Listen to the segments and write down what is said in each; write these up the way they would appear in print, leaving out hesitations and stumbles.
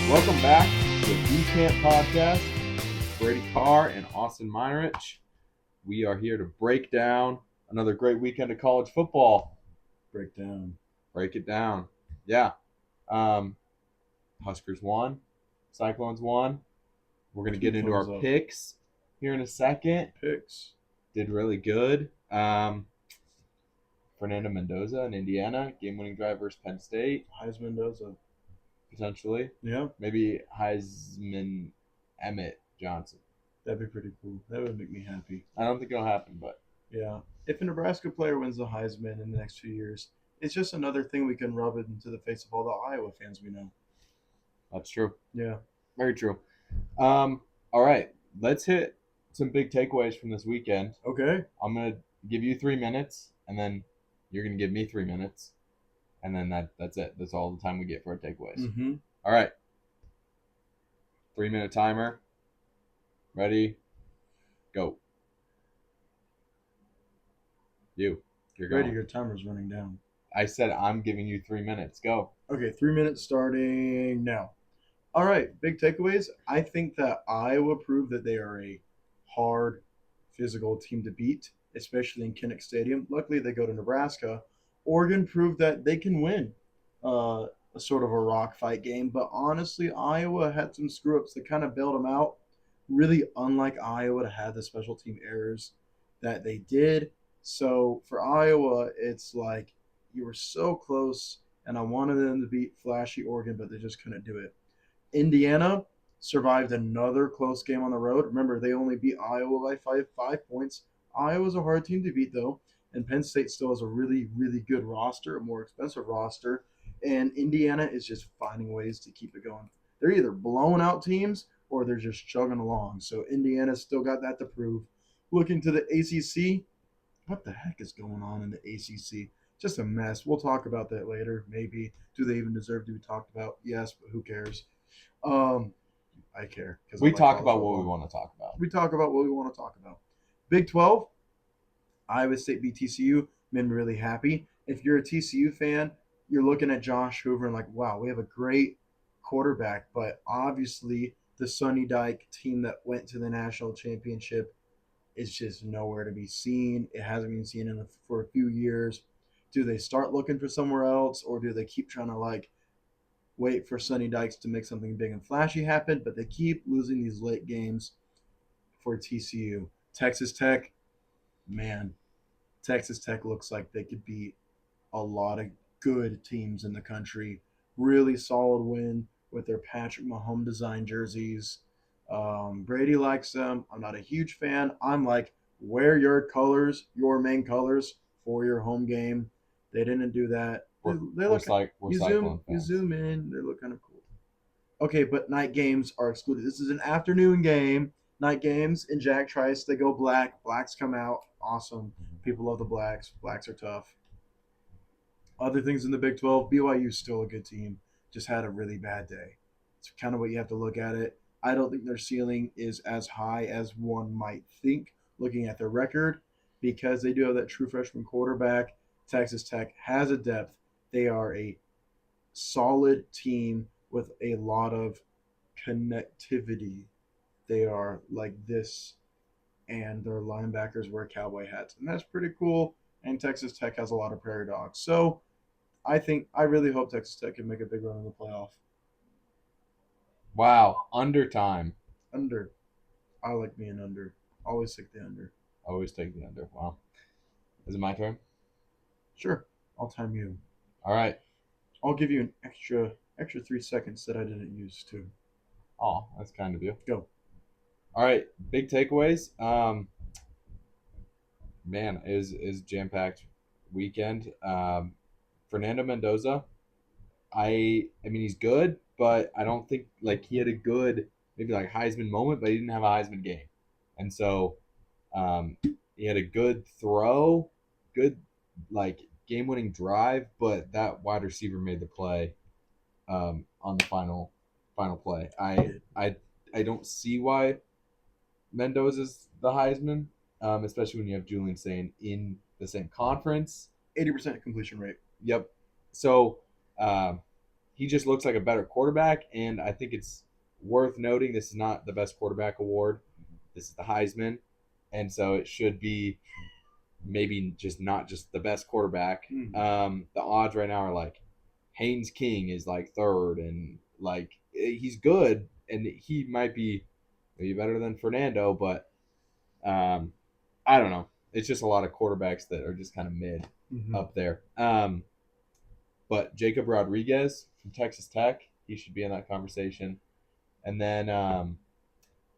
Welcome back to the BCAMPodcast. Brady Carr and Austin Meinerich. We are here to break down another great weekend of college football. Break it down. Yeah. Huskers won. Cyclones won. We're going to get into our picks here in a second. Picks. Did really good. Fernando Mendoza in Indiana, game-winning drive versus Penn State. Heisman Mendoza. Potentially. Yeah. Maybe Heisman Emmett Johnson. That'd be pretty cool. That would make me happy. I don't think it'll happen, but. Yeah. If a Nebraska player wins the Heisman in the next few years, it's just another thing we can rub it into the face of all the Iowa fans we know. That's true. Yeah. Very true. All right. Let's hit some big takeaways from this weekend. Okay. I'm going to give you 3 minutes, and then you're going to give me 3 minutes. And then that's it. That's all the time we get for our takeaways. Mm-hmm. All right. 3-minute timer. Ready? Go. You're going. Brady, your timer's running down. I said I'm giving you 3 minutes. Go. Okay, 3 minutes starting now. All right, big takeaways. I think that Iowa proved that they are a hard, physical team to beat, especially in Kinnick Stadium. Luckily, they go to Nebraska. Oregon proved that they can win a sort of a rock fight game, but honestly, Iowa had some screw-ups that kind of bailed them out. Really unlike Iowa to have the special team errors that they did. So for Iowa, it's like you were so close, and I wanted them to beat flashy Oregon, but they just couldn't do it. Indiana survived another close game on the road. Remember, they only beat Iowa by five points. Iowa's a hard team to beat, though, and Penn State still has a really, really good roster, a more expensive roster, and Indiana is just finding ways to keep it going. They're either blowing out teams or they're just chugging along. So Indiana's still got that to prove. Looking to the ACC, what the heck is going on in the ACC? Just a mess. We'll talk about that later, maybe. Do they even deserve to be talked about? Yes, but who cares? I care. We talk about what we want to talk about. We talk about what we want to talk about. Big 12, Iowa State beat TCU. Been really happy. If you're a TCU fan, you're looking at Josh Hoover and like, wow, we have a great quarterback. But obviously, the Sonny Dike team that went to the national championship is just nowhere to be seen. It hasn't been seen for a few years. Do they start looking for somewhere else, or do they keep trying to wait for Sonny Dykes to make something big and flashy happen? But they keep losing these late games for TCU. Texas Tech, man, Texas Tech looks like they could beat a lot of good teams in the country. Really solid win with their Patrick Mahomes design jerseys. Brady likes them. I'm not a huge fan. I'm like, wear your colors, your main colors for your home game. They didn't do that. They look like you zoom in. They look kind of cool. Okay, but night games are excluded. This is an afternoon game. Night games in Jack Trice, they go black. Blacks come out. Awesome. People love the blacks. Blacks are tough. Other things in the Big 12, BYU's still a good team. Just had a really bad day. It's kind of what you have to look at it. I don't think their ceiling is as high as one might think looking at their record because they do have that true freshman quarterback. Texas Tech has a depth. They are a solid team with a lot of connectivity. They are like this, and their linebackers wear cowboy hats, and that's pretty cool. And Texas Tech has a lot of prairie dogs. So I really hope Texas Tech can make a big run in the playoff. Wow, under time. Under. I like being under. Always take the under. Always take the under. Wow. Is it my turn? Sure. I'll time you. All right. I'll give you an extra 3 seconds that I didn't use too. Oh, that's kind of you. Go. All right. Big takeaways. Man, is jam-packed weekend. Fernando Mendoza. I mean, he's good, but I don't think he had a good maybe Heisman moment, but he didn't have a Heisman game. And so he had a good throw, good game-winning drive, but that wide receiver made the play on the final play. I don't see why Mendoza's the Heisman, especially when you have Julian Sain in the same conference. 80% completion rate. Yep. So he just looks like a better quarterback, and I think it's worth noting this is not the best quarterback award. This is the Heisman, and so it should be maybe just not just the best quarterback. The odds right now are like Haynes King is like third, and like he's good, and he might be maybe better than Fernando, but I don't know. It's just a lot of quarterbacks that are just kind of mid up there. But Jacob Rodriguez from Texas Tech, he should be in that conversation. And then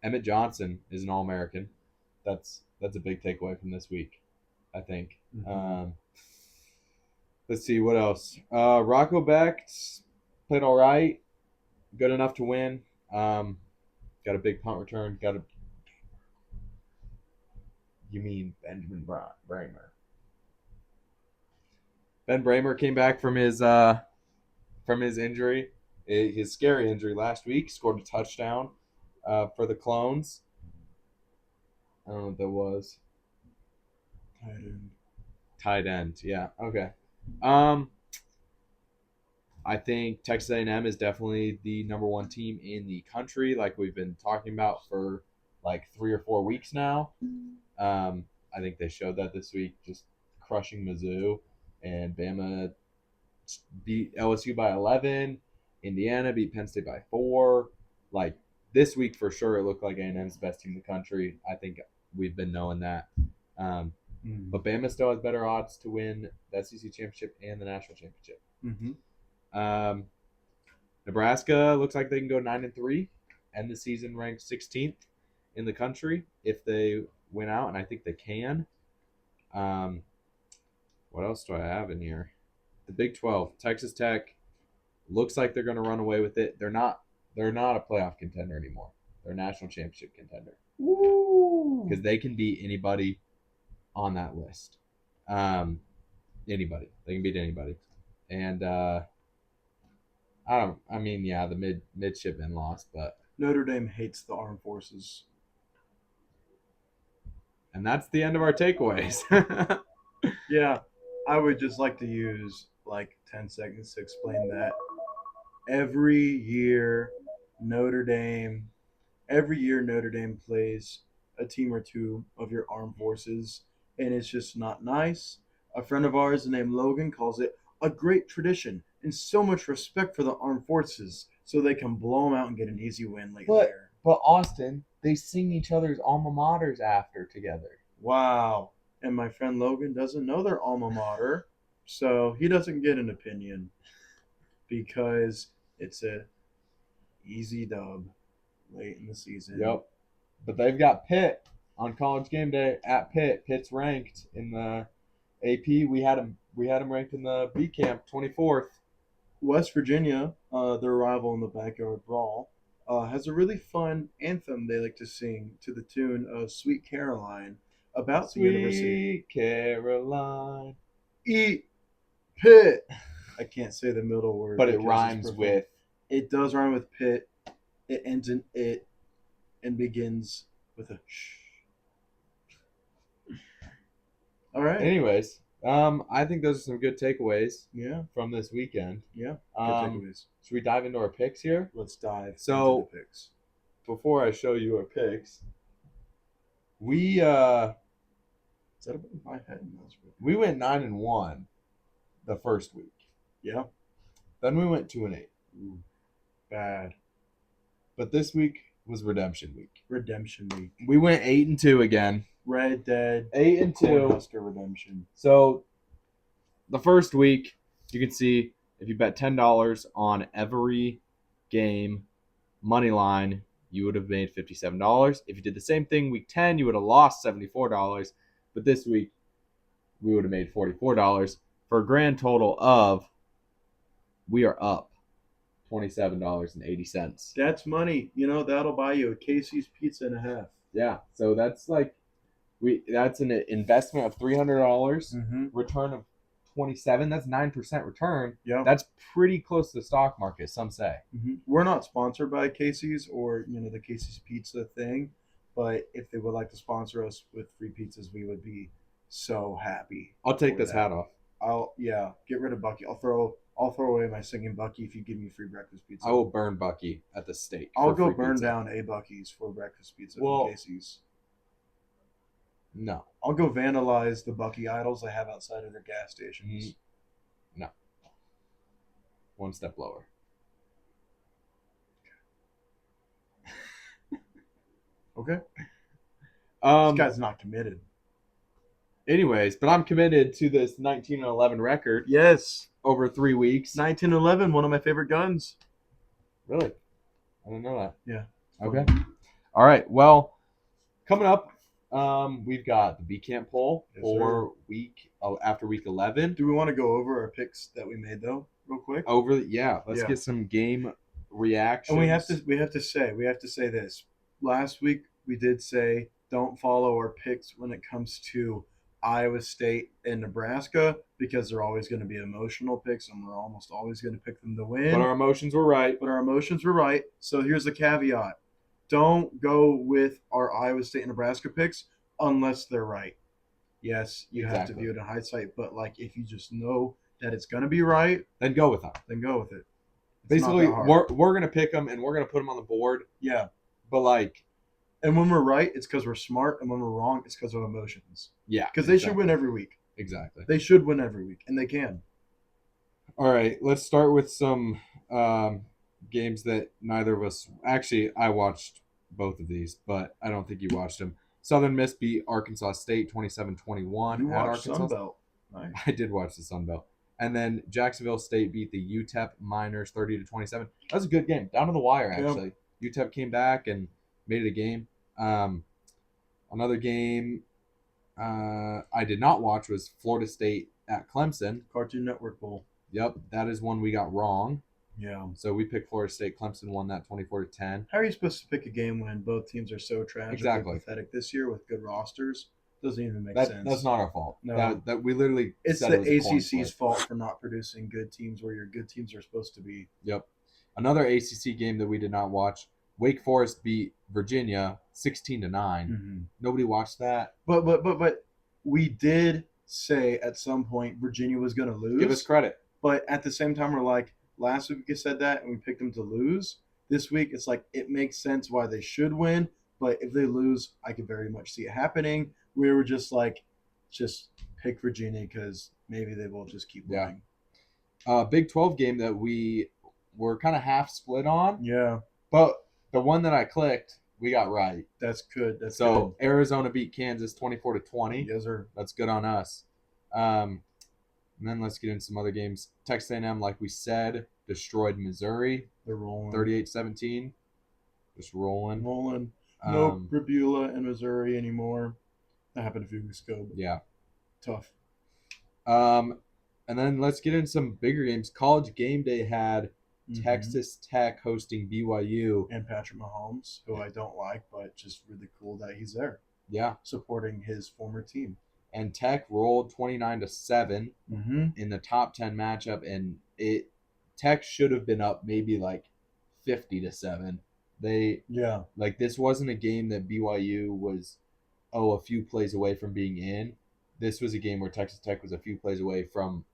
Emmett Johnson is an All-American. That's a big takeaway from this week, I think. Let's see what else. Rocco Beck played all right, good enough to win. Got a big punt return. You mean Benjamin Bramer? Ben Bramer came back from his injury, his scary injury last week. Scored a touchdown for the Clones. I don't know what that was. Tight end. Yeah. Okay. I think Texas A&M is definitely the number one team in the country, like we've been talking about for like 3 or 4 weeks now. I think they showed that this week, just crushing Mizzou, and Bama beat LSU by 11. Indiana beat Penn State by 4. Like this week for sure, it looked like A&M's the best team in the country. I think we've been knowing that. But Bama still has better odds to win the SEC championship and the national championship. Nebraska looks like they can go 9-3, end the season ranked 16th in the country if they win out, and I think they can. What else do I have in here? The Big 12, Texas Tech looks like they're going to run away with it. They're not a playoff contender anymore. They're a national championship contender because they can beat anybody on that list. Anybody, they can beat anybody, and the midshipmen lost, but Notre Dame hates the armed forces. And that's the end of our takeaways. Yeah, I would just like to use like 10 seconds to explain that. Every year, Notre Dame plays a team or two of your armed forces, and it's just not nice. A friend of ours named Logan calls it a great tradition and so much respect for the armed forces so they can blow them out and get an easy win later. But Austin, they sing each other's alma maters after together. Wow. And my friend Logan doesn't know their alma mater, so he doesn't get an opinion because it's a easy dub late in the season. Yep. But they've got Pitt on College Game Day at Pitt. Pitt's ranked in the AP. We had them ranked in the BCAMP 24th. West Virginia, their rival in the backyard brawl, has a really fun anthem they like to sing to the tune of Sweet Caroline about the university. Sweet Caroline. Eat Pitt. I can't say the middle word. But it rhymes with. It does rhyme with Pitt. It ends in it and begins with a shh. All right. Anyways, I think those are some good takeaways. Yeah. From this weekend. Yeah. Good takeaways. Should we dive into our picks here? Let's dive into the picks. Before I show you our picks, we Is that above my head? We went 9-1 the first week. Yeah. Then we went 2-8. Ooh, bad. But this week was redemption week. Redemption week. We went 8-2 again. Red Dead. 8-2. Cornhusker redemption. So the first week, you can see if you bet $10 on every game money line, you would have made $57. If you did the same thing week 10, you would have lost $74. But this week, we would have made $44 for a grand total of, we are up $27.80. That's money. You know, that'll buy you a Casey's pizza and a half. Yeah, so that's like, that's an investment of $300, return of 27. That's 9% return. Yeah, that's pretty close to the stock market, some say. We're not sponsored by Casey's or the Casey's Pizza thing, but if they would like to sponsor us with free pizzas, we would be so happy. I'll take this hat off. I'll get rid of Bucky. I'll throw away my singing Bucky if you give me free breakfast pizza. I will burn Bucky at the stake. I'll for go free burn pizza. down a Bucky's for breakfast pizza Well- from Casey's. No. I'll go vandalize the Bucky idols they have outside of their gas stations. No. One step lower. Okay. This Um. guy's not committed. Anyways, but I'm committed to this 19-11 record Yes. over 3 weeks. 1911, one of my favorite guns. Really? I didn't know that. Yeah. Okay. All right. Well, coming up, we've got the BCAMPoll Yes, for after week 11. Do we want to go over our picks that we made though, real quick? Let's Yeah. get some game reactions. And we have to say this. Last week we did say don't follow our picks when it comes to Iowa State and Nebraska because they're always going to be emotional picks and we're almost always going to pick them to win. But our emotions were right. So here's the caveat. Don't go with our Iowa State and Nebraska picks unless they're right. Yes, you have to Exactly. view it in hindsight, but like if you just know that it's going to be right, Then go with them. then go with it. It's Basically, not that hard. we're gonna pick them and we're gonna put them on the board. Yeah. But like, And when we're right, it's because we're smart, and when we're wrong, it's because of emotions. yeah, Because they should win every week. Exactly. They should win every week, and they can. All right, let's start with some games that neither of us. Actually, I watched both of these, but I don't think you watched them. Southern Miss beat Arkansas State 27-21 You at watch Arkansas. Sunbelt. Nice. I did watch the Sun Belt. And then Jacksonville State beat the UTEP Miners 30-27. That was a good game, down to the wire actually. UTEP came back and made it a game. Another game I did not watch was Florida State at Clemson. Cartoon Network Bowl. Yep, that is one we got wrong. Yeah. So we picked Florida State. Clemson won that 24-10. How are you supposed to pick a game when both teams are so tragically Exactly. pathetic this year with good rosters? Doesn't even make That, sense. that's not our fault. No. That we literally It's said the it was a coin ACC's flip. fault for not producing good teams where your good teams are supposed to be. Yep. Another ACC game that we did not watch. Wake Forest beat Virginia 16-9. Mm-hmm. Nobody watched that. But we did say at some point Virginia was going to lose. Give us credit. But at the same time, we're like, last week we said that and we picked them to lose. This week, it's like it makes sense why they should win. But if they lose, I could very much see it happening. We were just like, just pick Virginia because maybe they will just keep winning. Big 12 game that we were kind of half split on. Yeah, But the one that I clicked, we got right. that's good. That's So Arizona beat Kansas 24-20. good. Yes, sir. That's good on us. And then let's get into some other games. Texas A&M, like we said, destroyed Missouri They're rolling. 38-17. Just rolling. Rolling. No Brabula in Missouri anymore. That happened a few weeks ago. But Yeah. tough. And then let's get into some bigger games. College Game Day had Mhm. Texas Tech hosting BYU. And Patrick Mahomes, who I don't like, but just really cool that he's there Yeah. supporting his former team. And Tech rolled 29-7 Mm-hmm. in the top 10 matchup, and Tech should have been up maybe like 50-7. Yeah. Like, this wasn't a game that BYU was a few plays away from being in. This was a game where Texas Tech was a few plays away from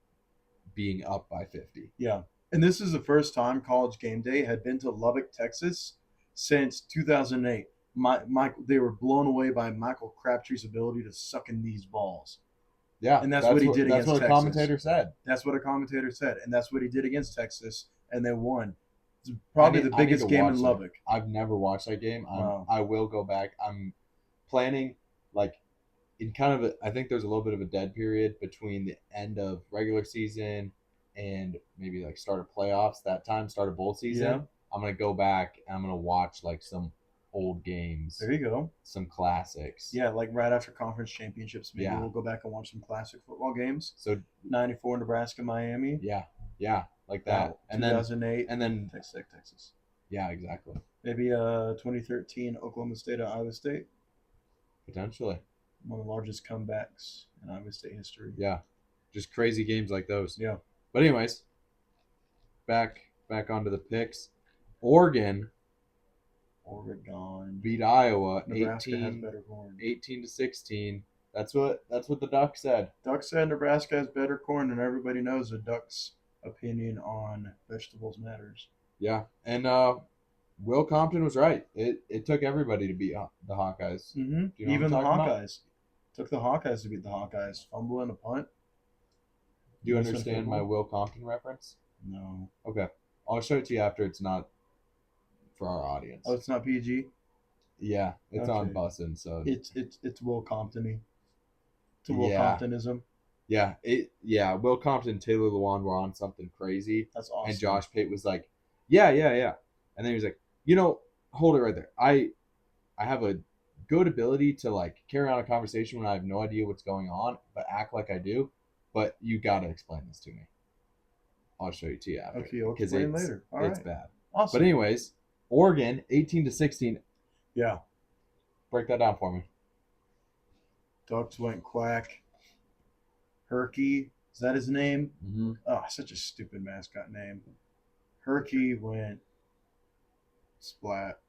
being up by 50. Yeah. And this is the first time College Game Day had been to Lubbock, Texas since 2008. They were blown away by Michael Crabtree's ability to suck in these balls. Yeah, And that's what he did That's against what a Texas. commentator said. That's what a commentator said. And that's what he did against Texas, and they won. It's probably the I need biggest to game watch in that. Lubbock. I've never watched that game. Wow. I will go back. I'm planning, like, in kind of I think there's a little bit of a dead period between the end of regular season and maybe like start of playoffs. Start of bowl season. Yeah. I'm gonna go back and I'm gonna watch like some old games, There you go. some classics. Yeah, like right after conference championships, maybe Yeah. we'll go back and watch some classic football games. So 94 Nebraska, Miami. yeah, like that. And then 2008, Texas. yeah, exactly. Maybe 2013 Oklahoma State or Iowa State. Potentially. One of the largest comebacks in Iowa State history. Yeah. Just crazy games like those. Yeah. But anyways, back onto the picks. Oregon beat Iowa Nebraska has better corn. 18-16. That's what the Duck said. Duck said Nebraska has better corn, and everybody knows a Duck's opinion on vegetables matters. Yeah, and Will Compton was right. It took everybody to beat the Hawkeyes. Mm-hmm. Do you know Even the what I'm talking about? Hawkeyes. Took the Hawkeyes to beat the Hawkeyes. Fumble and a punt. Do you Missed a understand field my goal. Will Compton reference? No. Okay, I'll show it to you after. It's not for our audience. Oh, it's not PG. Yeah, it's on Okay. Bussin', so It's Will Compton-y. It's a Will yeah, Comptonism. yeah. Will Compton and Taylor Lewan were on something crazy, That's awesome. and Josh Pate was like, yeah, and then he was like, hold it right there. I have a good ability to like carry on a conversation when I have no idea what's going on, but act like I do. But you gotta explain this to me. I'll show you to you after. Okay, I'll because explain later. All it's right. bad. Awesome. But anyways, Oregon 18-16. Yeah. Break that down for me. Ducks went quack. Herky, is that his name? Mm-hmm. Oh, such a stupid mascot name. Herky went splat.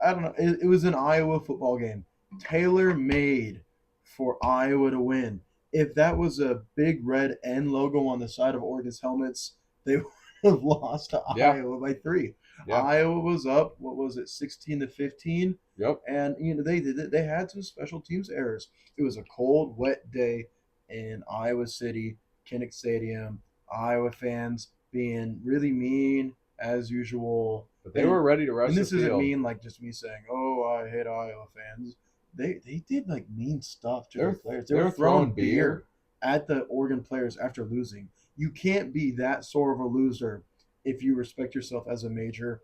I don't know. It was an Iowa football game. Tailor made for Iowa to win. If that was a big red N logo on the side of Oregon's helmets, they would have lost to Yeah. Iowa by 3. Yeah. Iowa was up. What was it, 16-15? Yep. And they had some special teams errors. It was a cold, wet day in Iowa City, Kinnick Stadium. Iowa fans being really mean as usual. But they were ready to rush And the this isn't field. mean like just me saying, "Oh, I hate Iowa fans." They did like mean stuff to their players. They were throwing beer at the Oregon players after losing. You can't be that sort of a loser if you respect yourself as a major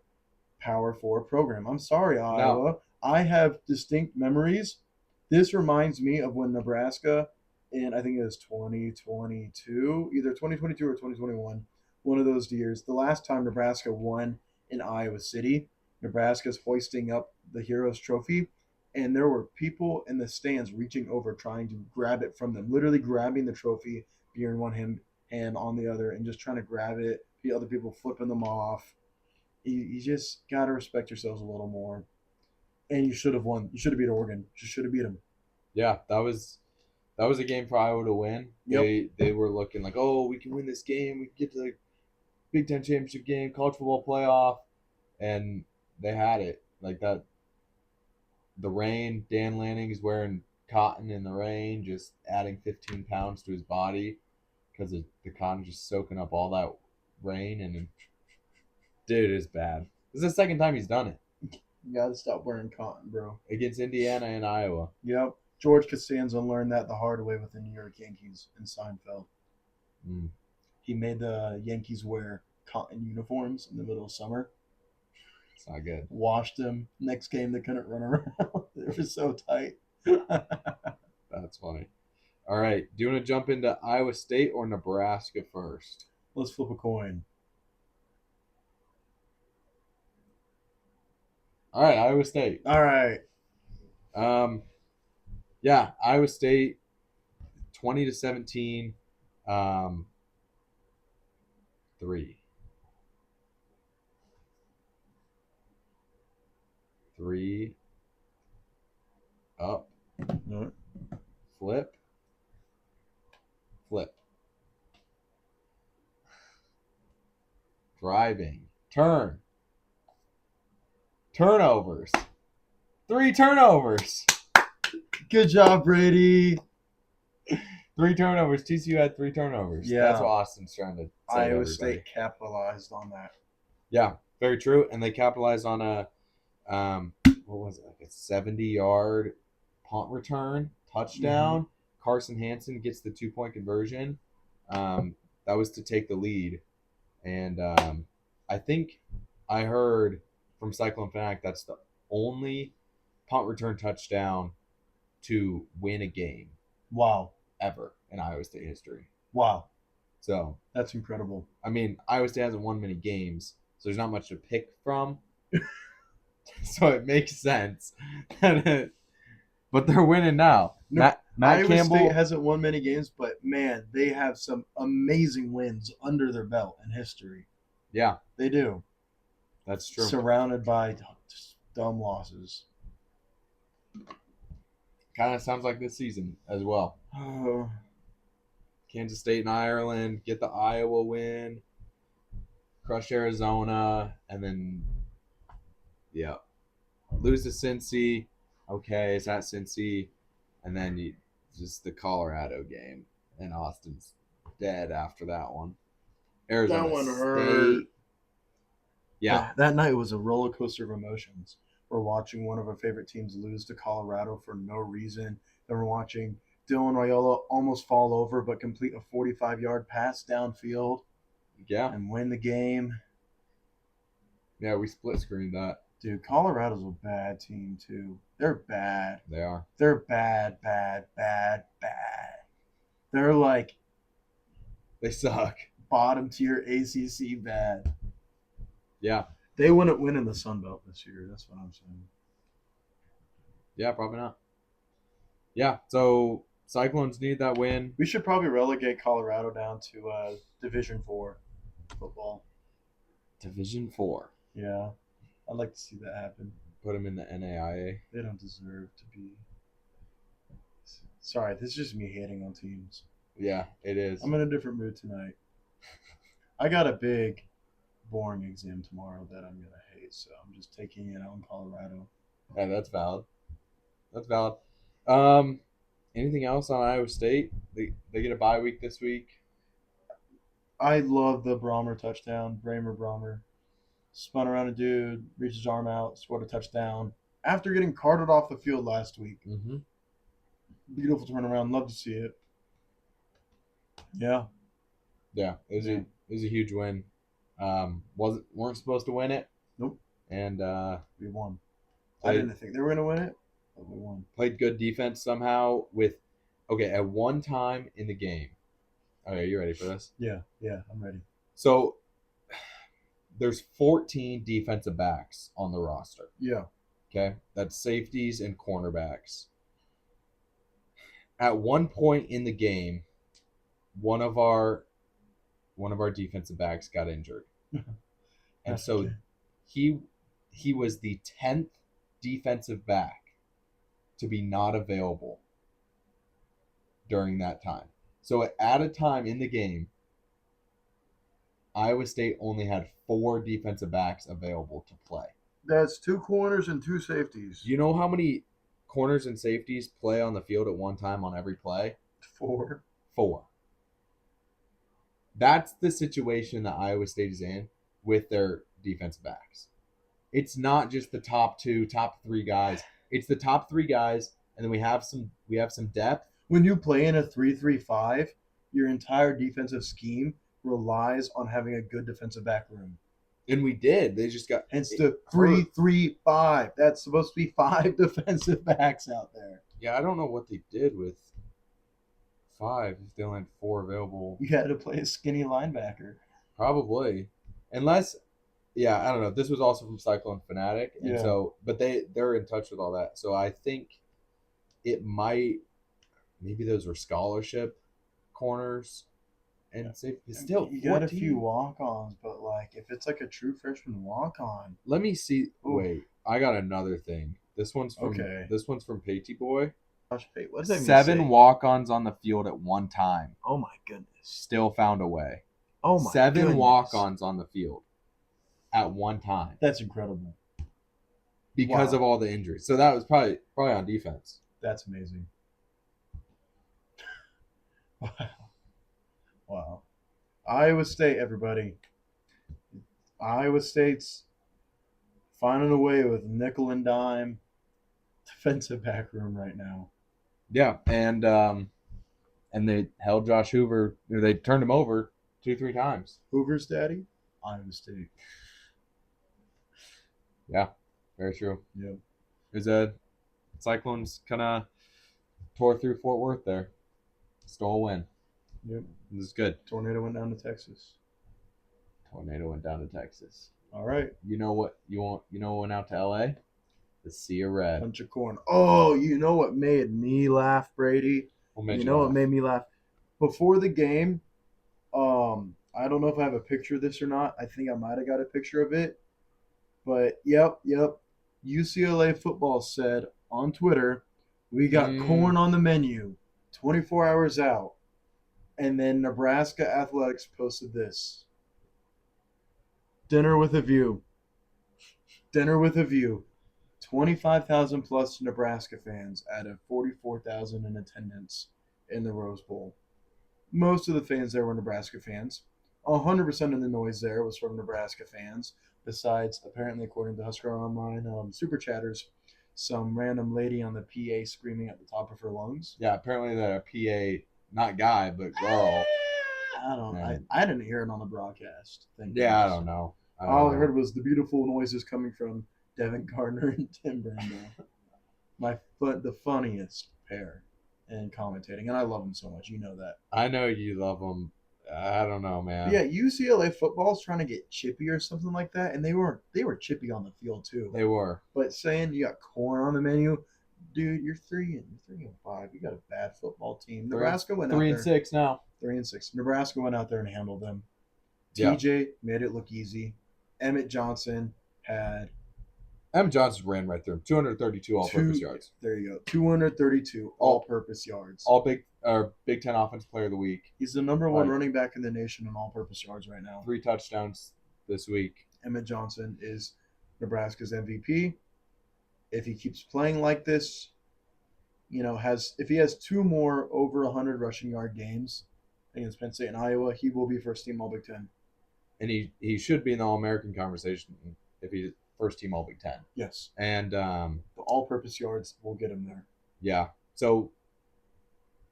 Power 4 program. I'm sorry, Iowa. No. I have distinct memories. This reminds me of when Nebraska, in I think it was 2022, either 2022 or 2021, one of those years, the last time Nebraska won in Iowa City, Nebraska's hoisting up the Heroes Trophy, and there were people in the stands reaching over trying to grab it from them, literally grabbing the trophy, beer in one hand on the other, and just trying to grab it. The other people flipping them off. You just gotta respect yourselves a little more. And you should have won. You should have beat Oregon. You should have beat them. Yeah, that was a game for Iowa to win. Yep. They were looking like, oh, we can win this game. We can get to the Big Ten championship game, college football playoff, and they had it like that. The rain. Dan Lanning is wearing cotton in the rain, just adding 15 pounds to his body because the cotton just soaking up all that rain, and dude, it's bad. This is the second time he's done it. You gotta stop wearing cotton, bro. Against Indiana and Iowa. Yep. George Costanza learned that the hard way with the New York Yankees in Seinfeld. Mm. He made the Yankees wear cotton uniforms in the middle of summer. It's not good. Washed them. Next game, they couldn't run around. They were so tight. That's funny. All right. Do you want to jump into Iowa State or Nebraska first? Let's flip a coin. All right, Iowa State. All right. Yeah, Iowa State, 20-17, 3 up, No. flip, driving, turnovers, 3 turnovers. Good job, Brady. 3 turnovers. TCU had 3 turnovers. Yeah. That's what Austin's trying to say. Iowa State capitalized on that. Yeah, very true. And they capitalized on a, what was it, like a 70-yard punt return touchdown. Mm-hmm. Carson Hansen gets the 2-point conversion. That was to take the lead. And I think I heard from Cyclone Fanatic that's the only punt return touchdown to win a game. Wow. Ever in Iowa State history. Wow. So that's incredible. I mean, Iowa State hasn't won many games, so there's not much to pick from. So it makes sense. But they're winning now. No, Matt Iowa Campbell State hasn't won many games, but man, they have some amazing wins under their belt in history. Yeah. They do. That's true. Surrounded by dumb losses. Kind of sounds like this season as well. Kansas State and Ireland get the Iowa win, crush Arizona, and then yeah, lose to Cincy. Okay, it's at Cincy, and then you just the Colorado game, and Austin's dead after that one. That Arizona one hurt. State. Yeah, That night was a roller coaster of emotions. We're watching one of our favorite teams lose to Colorado for no reason. Then we're watching Dylan Raiola almost fall over but complete a 45-yard pass downfield yeah, and win the game. yeah. We split screened that. Dude, Colorado's a bad team too. They're bad. They are. They're bad, bad, bad, bad. They're like They suck. bottom tier ACC bad. Yeah, They wouldn't win in the Sun Belt this year. That's what I'm saying. yeah. Probably not. Yeah. So Cyclones need that win. We should probably relegate Colorado down to Division 4 football. Division 4. Yeah, I'd like to see that happen. Put them in the NAIA. They don't deserve to be. Sorry, this is just me hating on teams. Yeah, it is. I'm in a different mood tonight. I got a big, boring exam tomorrow that I'm gonna hate, so I'm just taking it out in Colorado. Yeah, that's valid. That's valid. Anything else on Iowa State? They get a bye week this week. I love the Brahmer touchdown. Bramer Brahmer spun around a dude, reached his arm out, scored a touchdown after getting carted off the field last week. Mm-hmm. Beautiful turnaround. Love to see it. Yeah. Yeah, it was a huge win. Weren't supposed to win it. Nope. And We won. I played, didn't think they were going to win it, but we won. played good defense somehow with at one time in the game. Okay, are you ready for this? Yeah, I'm ready. So there's 14 defensive backs on the roster. Yeah. Okay, that's safeties and cornerbacks. At one point in the game, one of our defensive backs got injured, and so he was the 10th defensive back to be not available during that time. So at a time in the game, Iowa State only had 4 defensive backs available to play. That's 2 corners and 2 safeties. You know how many corners and safeties play on the field at one time on every play? 4. 4. That's the situation that Iowa State is in with their defensive backs. It's not just the top 3 guys. It's the top 3 guys, and then we have some depth. When you play in a 3-3-5, your entire defensive scheme relies on having a good defensive back room. And we did. They just got. Hence the 3-3-5. That's supposed to be 5 defensive backs out there. Yeah, I don't know what they did with 5 if they only had 4 available. You had to play a skinny linebacker. Probably, unless. Yeah, I don't know. This was also from Cyclone Fanatic, and so, but they're in touch with all that. So I think it might, maybe those were scholarship corners, and still you got 14. A few walk-ons, but like if it's like a true freshman walk-on. Let me see. Ooh. Wait, I got another thing. This one's from Patey Boy. Gosh, what does that mean? 7 walk-ons on the field at one time. Oh my goodness! Still found a way. Oh my 7 walk-ons on the field at one time. That's incredible. Because of all the injuries. So that was probably on defense. That's amazing. Wow. Iowa State, everybody. Iowa State's finding a way with nickel and dime defensive back room right now. Yeah, and they held Josh Hoover. They turned him over 2-3 times. Hoover's daddy? Iowa State. Yeah, very true. Yeah. There's a Cyclones kind of tore through Fort Worth there. Stole a win. Yep. This is good. Tornado went down to Texas. All right. You know what went out to LA? The Sea of Red. Bunch of corn. Oh, you know what made me laugh, Brady? What made me laugh? Before the game, I don't know if I have a picture of this or not. I think I might have got a picture of it. But yep. UCLA football said on Twitter, We got Mm, corn on the menu 24 hours out. And then Nebraska Athletics posted this: dinner with a view. Dinner with a view. 25,000 plus Nebraska fans out of 44,000 in attendance in the Rose Bowl. Most of the fans there were Nebraska fans. 100% of the noise there was from Nebraska fans, besides, apparently, according to Husker Online super chatters, some random lady on the PA screaming at the top of her lungs. yeah, apparently the PA, not guy, but girl. I don't. And I didn't hear it on the broadcast. Thank yeah, I goodness. don't know. I don't All I know. heard was the beautiful noises coming from Devin Gardner and Tim Brando. The funniest pair in commentating, and I love them so much. You know that. I know you love them. I don't know, But man. yeah, UCLA football's trying to get chippy or something like that, and they were chippy on the field too. They were. But saying you got corn on the menu, dude, you're 3-5. You got a bad football team. Nebraska went out Three and there 6 now. 3-6. Nebraska went out there and handled them. Yeah. TJ made it look easy. Emmett Johnson had M. Johnson ran right through him. 232 all-purpose yards. There you go. 232 all-purpose yards. All Big Ten Offensive Player of the Week. He's the number one Like, running back in the nation in all-purpose yards right now. 3 touchdowns this week. Emmett Johnson is Nebraska's MVP. If he keeps playing like this, if he has 2 more over 100 rushing yard games against Penn State and Iowa, he will be first team All Big Ten. And he should be in the All-American conversation if he's first team All Big Ten. Yes. And the all-purpose yards will get him there. Yeah. So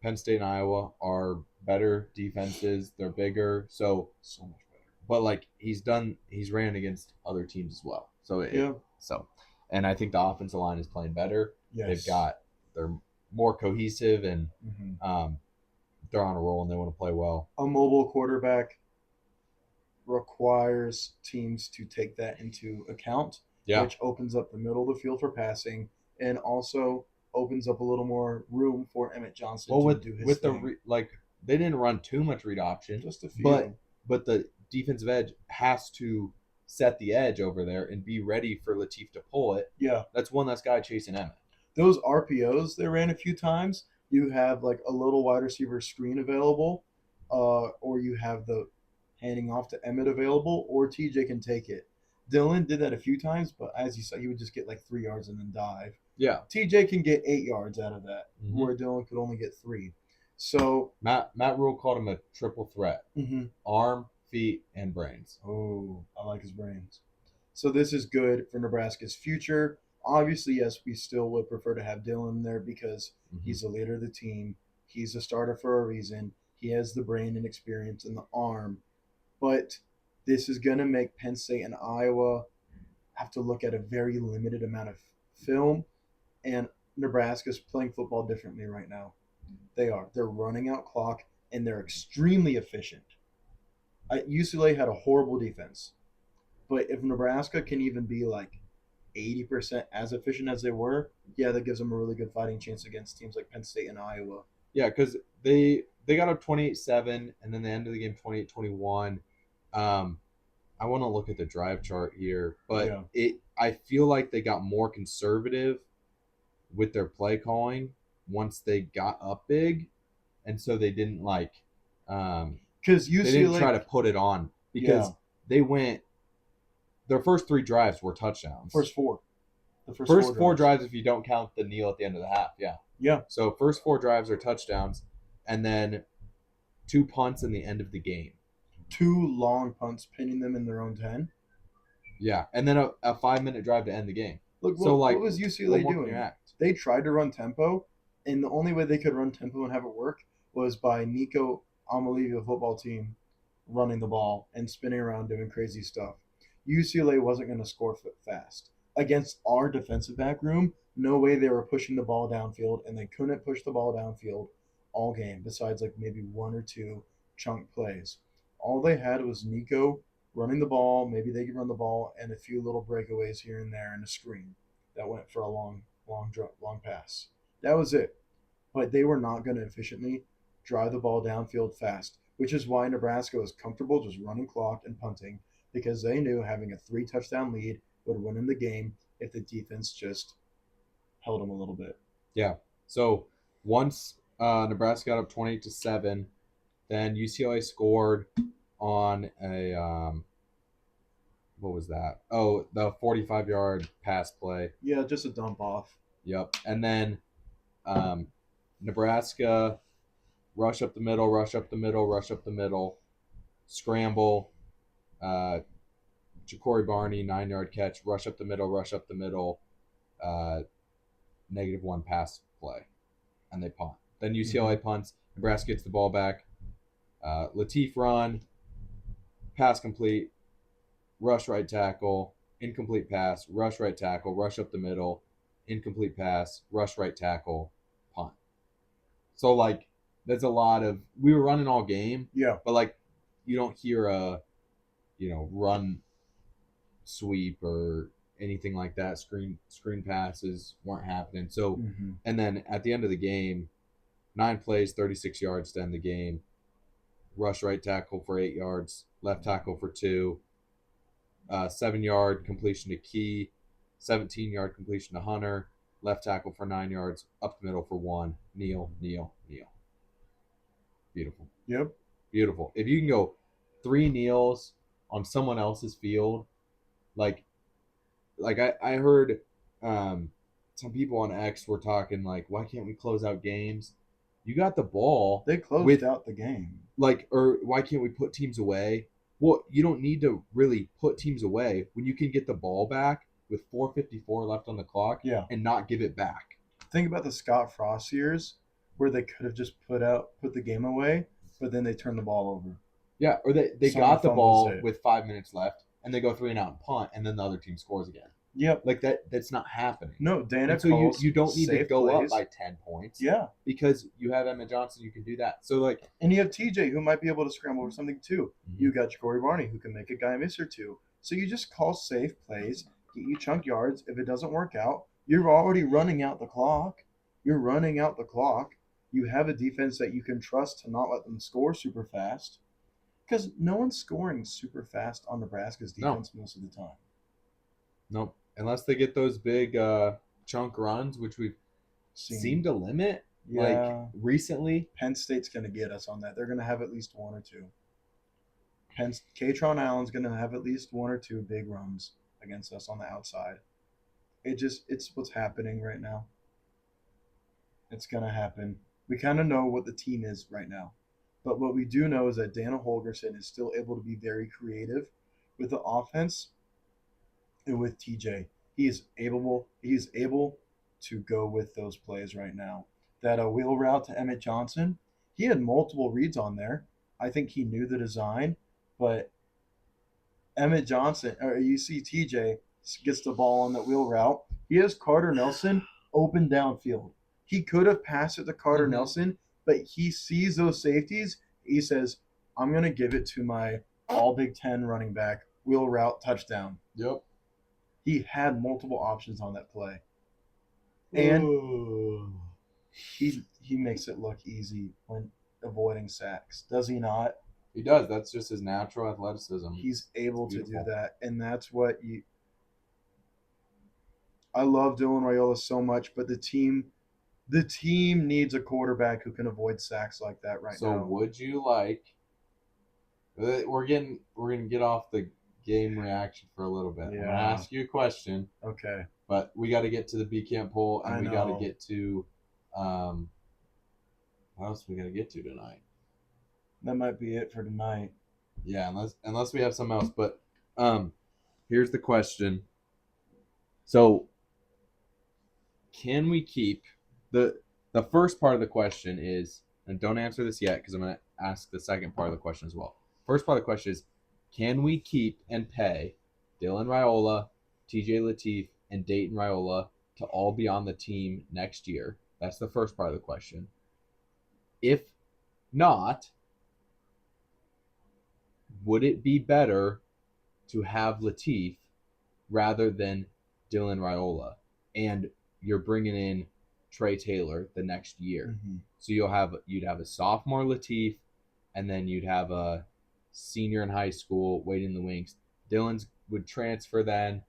Penn State and Iowa are better defenses. They're bigger. So much better. But like he's ran against other teams as well. So and I think the offensive line is playing better. Yes. They're more cohesive and they're on a roll and they want to play well. A mobile quarterback requires teams to take that into account, which opens up the middle of the field for passing and also opens up a little more room for Emmett Johnson to do his thing. They didn't run too much read option, just a few. But the defensive edge has to set the edge over there and be ready for Latif to pull it. Yeah. That's one less guy chasing Emmett. Those RPOs they ran a few times, you have like a little wide receiver screen available, or you have the handing off to Emmett available, or TJ can take it. Dylan did that a few times, but as you saw, he would just get like 3 yards and then dive. Yeah. TJ can get 8 yards out of that, where Dylan could only get 3. So Matt Rule called him a triple threat: arm, feet, and brains. Oh, I like his brains. So this is good for Nebraska's future. Obviously, yes, we still would prefer to have Dylan there because he's the leader of the team. He's a starter for a reason. He has the brain and experience and the arm. But this is going to make Penn State and Iowa have to look at a very limited amount of film. And Nebraska's playing football differently right now. They are. They're running out clock, and they're extremely efficient. UCLA had a horrible defense. But if Nebraska can even be like 80% as efficient as they were, yeah, that gives them a really good fighting chance against teams like Penn State and Iowa. Yeah, because they got up 28-7, and then the end of the game 28-21. I want to look at the drive chart here, but I feel like they got more conservative with their play calling once they got up big, and so they didn't because UCLA they didn't try to put it on because they went. Their first 3 drives were touchdowns. First 4. The first four drives if you don't count the kneel at the end of the half. Yeah. Yeah. So first 4 drives are touchdowns, and then 2 punts in the end of the game. 2 long punts, pinning them in their own 10. Yeah, and then a 5-minute drive to end the game. Look, what was UCLA doing? They tried to run tempo, and the only way they could run tempo and have it work was by Nico Amalivia football team running the ball and spinning around doing crazy stuff. UCLA wasn't going to score fast. Against our defensive back room, no way they were pushing the ball downfield, and they couldn't push the ball downfield all game, besides like maybe 1 or 2 chunk plays. All they had was Nico running the ball, maybe they could run the ball, and a few little breakaways here and there and a screen that went for a long pass. That was it. But they were not going to efficiently drive the ball downfield fast, which is why Nebraska was comfortable just running clock and punting, because they knew having a 3-touchdown lead would win them the game if the defense just held them a little bit. Yeah. So once Nebraska got up 28-7, then UCLA scored on a what was that? Oh, the 45-yard pass play. Yeah, just a dump off. Yep. And then um, Nebraska rush up the middle, rush up the middle, rush up the middle, scramble. Ja'Cory Barney 9-yard catch, rush up the middle, rush up the middle. Uh, -1 pass play, and they punt. Then UCLA punts. Nebraska gets the ball back. Latif run, pass complete, rush right tackle, incomplete pass, rush right tackle, rush up the middle, incomplete pass, rush right tackle, punt. So like that's a lot of we were running all game, Yeah. but like you don't hear a run sweep or anything like that. Screen passes weren't happening. So and then at the end of the game, 9 plays, 36 yards to end the game. Rush right tackle for 8 yards, left tackle for 2, 7-yard completion to Key, 17-yard completion to Hunter, left tackle for 9 yards, up the middle for 1. Kneel. Beautiful. Yep. Beautiful. If you can go 3 kneels on someone else's field, like I heard some people on X were talking like, why can't we close out games? You got the ball. They closed out the game. Like, or why can't we put teams away? Well, you don't need to really put teams away when you can get the ball back with 4:54 left on the clock and not give it back. Think about the Scott Frost years where they could have just put the game away, but then they turned the ball over. Yeah, or they got the ball with 5 minutes left and they go 3 and out and punt, and then the other team scores again. Yep. Like that's not happening. No, Dana so you don't need to go up by 10 points. Yeah. Because you have Emmett Johnson, you can do that. So like, and you have TJ who might be able to scramble or something too. You got Ja'Cory Barney who can make a guy miss or two. So you just call safe plays, get you chunk yards. If it doesn't work out, you're already running out the clock. You're running out the clock. You have a defense that you can trust to not let them score super fast. Because no one's scoring super fast on Nebraska's defense most of the time. Nope. Unless they get those big chunk runs, which we've seemed to limit. Yeah. Like recently. Penn State's going to get us on that. They're going to have at least 1 or 2. Katron Allen's going to have at least 1 or 2 big runs against us on the outside. It's what's happening right now. It's going to happen. We kind of know what the team is right now. But what we do know is that Dana Holgorsen is still able to be very creative with the offense and with TJ. He is able to go with those plays right now. That wheel route to Emmett Johnson, he had multiple reads on there. I think he knew the design, but Emmett Johnson, or you see TJ gets the ball on that wheel route. He has Carter Nelson open downfield. He could have passed it to Carter Nelson, but he sees those safeties. He says, I'm going to give it to my all Big Ten running back, wheel route, touchdown. Yep. He had multiple options on that play. And he makes it look easy when avoiding sacks. Does he not? He does. That's just his natural athleticism. He's able to do that. And that's what I love Dylan Raiola so much, but the team needs a quarterback who can avoid sacks like that right now. So would you like we're gonna get off the game reaction for a little bit. Yeah. I'm gonna ask you a question. Okay. But we got to get to the BCAMPoll, and we got to get to what else we got to get to tonight? That might be it for tonight. Yeah, unless we have something else. But here's the question. So can we keep the first part of the question is, and don't answer this yet because I'm going to ask the second part of the question as well. First part of the question is, can we keep and pay Dylan Raiola, TJ Latif, and Dayton Raiola to all be on the team next year? That's the first part of the question. If not, would it be better to have Latif rather than Dylan Raiola? And you're bringing in Trey Taylor the next year. Mm-hmm. So you'd have a sophomore Latif, and then you'd have a senior in high school waiting in the wings. Dylan's would transfer then,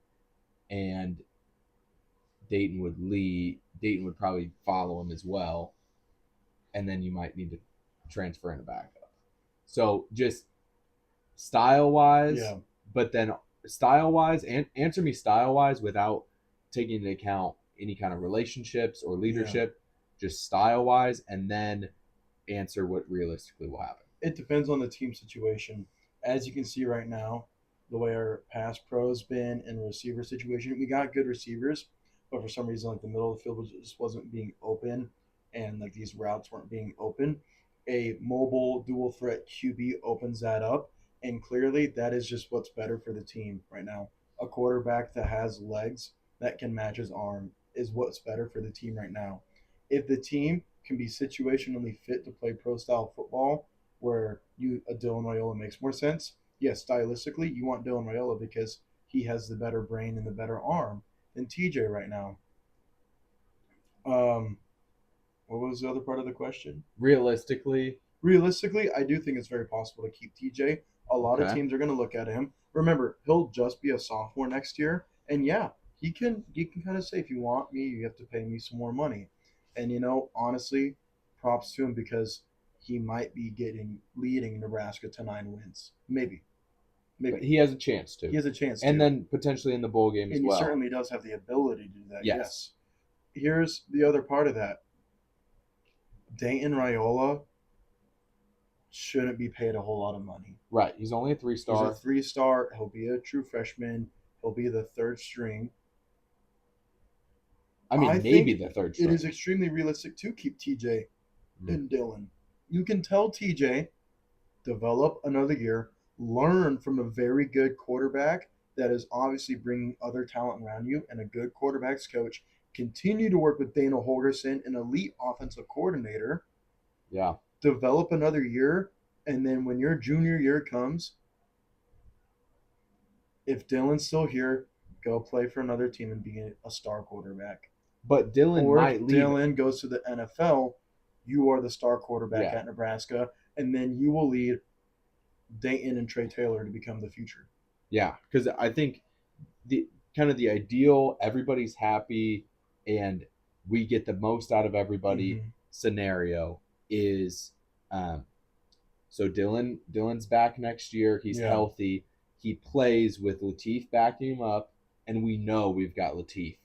and Dayton would Dayton would probably follow him as well, and then you might need to transfer in a backup. So just style wise, Yeah. but then style wise, and answer me style wise without taking into account any kind of relationships or Yeah. leadership, just style wise, and then answer what realistically will happen. It depends on the team situation. As you can see right now, the way our pass pro's been in receiver situation, we got good receivers, but for some reason, like the middle of the field just wasn't being open, and like these routes weren't being open. A mobile dual threat QB opens that up, and clearly that is just what's better for the team right now. A quarterback that has legs that can match his arm is what's better for the team right now. If the team can be situationally fit to play pro style football, where a Dylan Raiola makes more sense. Yes, stylistically, you want Dylan Raiola because he has the better brain and the better arm than TJ right now. Um, what was the other part of the question? Realistically, Realistically, I do think it's very possible to keep TJ. A lot of okay. teams are going to look at him. Remember, he'll just be a sophomore next year, and yeah, he can kind of say, if you want me, you have to pay me some more money. And honestly, props to him because he might be getting leading Nebraska to 9 wins. Maybe, But maybe he has a chance he to, has a chance and to, then potentially in the bowl game as and he well. certainly does have the ability to do that. Yes. Yes. Here's the other part of that. Dayton Raiola shouldn't be paid a whole lot of money. Right. He's only a He's a three-star. 3-star. He'll be a true freshman. He'll be the third string. I mean, I maybe think the third it string. is extremely realistic to keep TJ and Dylan. You can tell TJ develop another year, learn from a very good quarterback that is obviously bringing other talent around you and a good quarterbacks coach. Continue to work with Dana Holgerson, an elite offensive coordinator. Yeah. Develop another year, and then when your junior year comes, if Dylan's still here, go play for another team and be a star quarterback. But Dylan Or might if leave. Dylan goes to the NFL, you are the star quarterback Yeah. at Nebraska, and then you will lead Dayton and Trey Taylor to become the future. Yeah, because I think the kind of the ideal, everybody's happy, and we get the most out of everybody scenario is, so Dylan's back next year. He's Yeah. healthy. He plays with Latif backing him up, and we know we've got Latif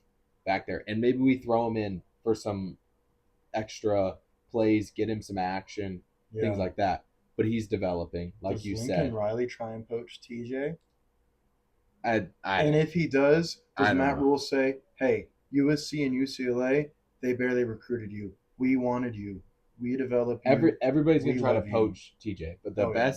back there. And maybe we throw him in for some extra plays, get him some action, things like that. But he's developing, like Does you Lincoln said. Riley try and poach TJ? And if he does Matt know. Rule say, "Hey, USC and UCLA, they barely recruited you. We wanted you. We developed you. Everybody's gonna We try to love you." poach TJ, but the Oh, yeah.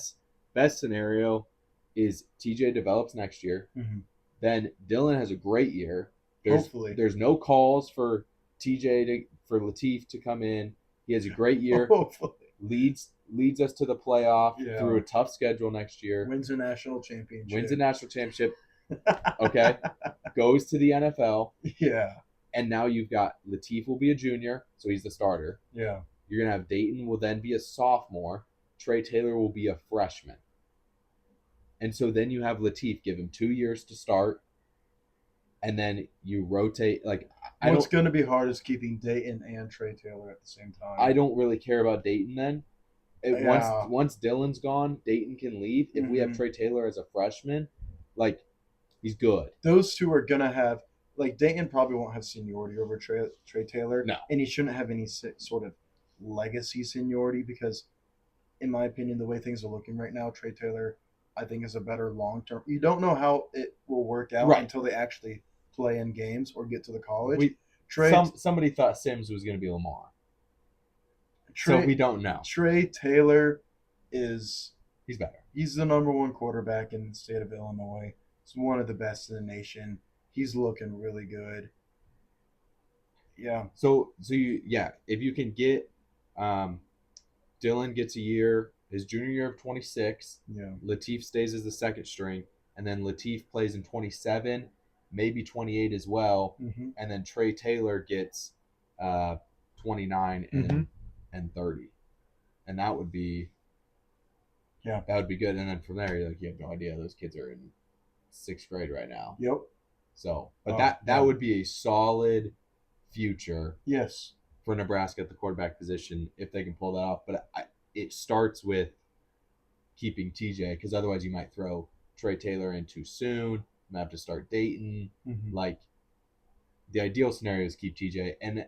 best scenario is TJ develops next year. Mhm. Then Dylan has a great year. Hopefully. There's no calls for for Latif to come in. He has a great year. Hopefully. Leads us to the playoff Yeah. through a tough schedule next year. Wins a national championship. Okay. Goes to the NFL. Yeah. And now you've got Latif will be a junior, so he's the starter. Yeah. You're going to have Dayton will then be a sophomore. Trey Taylor will be a freshman. And so then you have Latif, give him 2 years to start, and then you rotate. Like, What's going to be hard is keeping Dayton and Trey Taylor at the same time. I don't really care about Dayton then. Yeah. Once Dylan's gone, Dayton can leave. If we have Trey Taylor as a freshman, like, he's good. Those two are going to have, like, Dayton probably won't have seniority over Trey Taylor. No. And he shouldn't have any sort of legacy seniority because, in my opinion, the way things are looking right now, Trey Taylor, I think, is a better long term. You don't know how it will work out until they actually play in games or get to the college. Somebody thought Sims was going to be Lamar. So we don't know. Trey Taylor he's better. He's the number one quarterback in the state of Illinois. He's one of the best in the nation. He's looking really good. Yeah. So if you can get Dylan gets a year, his junior year of 26. Yeah. Latif stays as the second string, and then Latif plays in 27, maybe 28 as well, and then Trey Taylor gets 29 and 30, and that would be good. And then from there, you have no idea. Those kids are in 6th grade right now. Yep. So, but that would be a solid future Yes. for Nebraska at the quarterback position if they can pull that off. But it starts with keeping TJ, because otherwise you might throw Trey Taylor in too soon. You might have to start Dayton. Mm-hmm. Like, the ideal scenario is keep TJ. And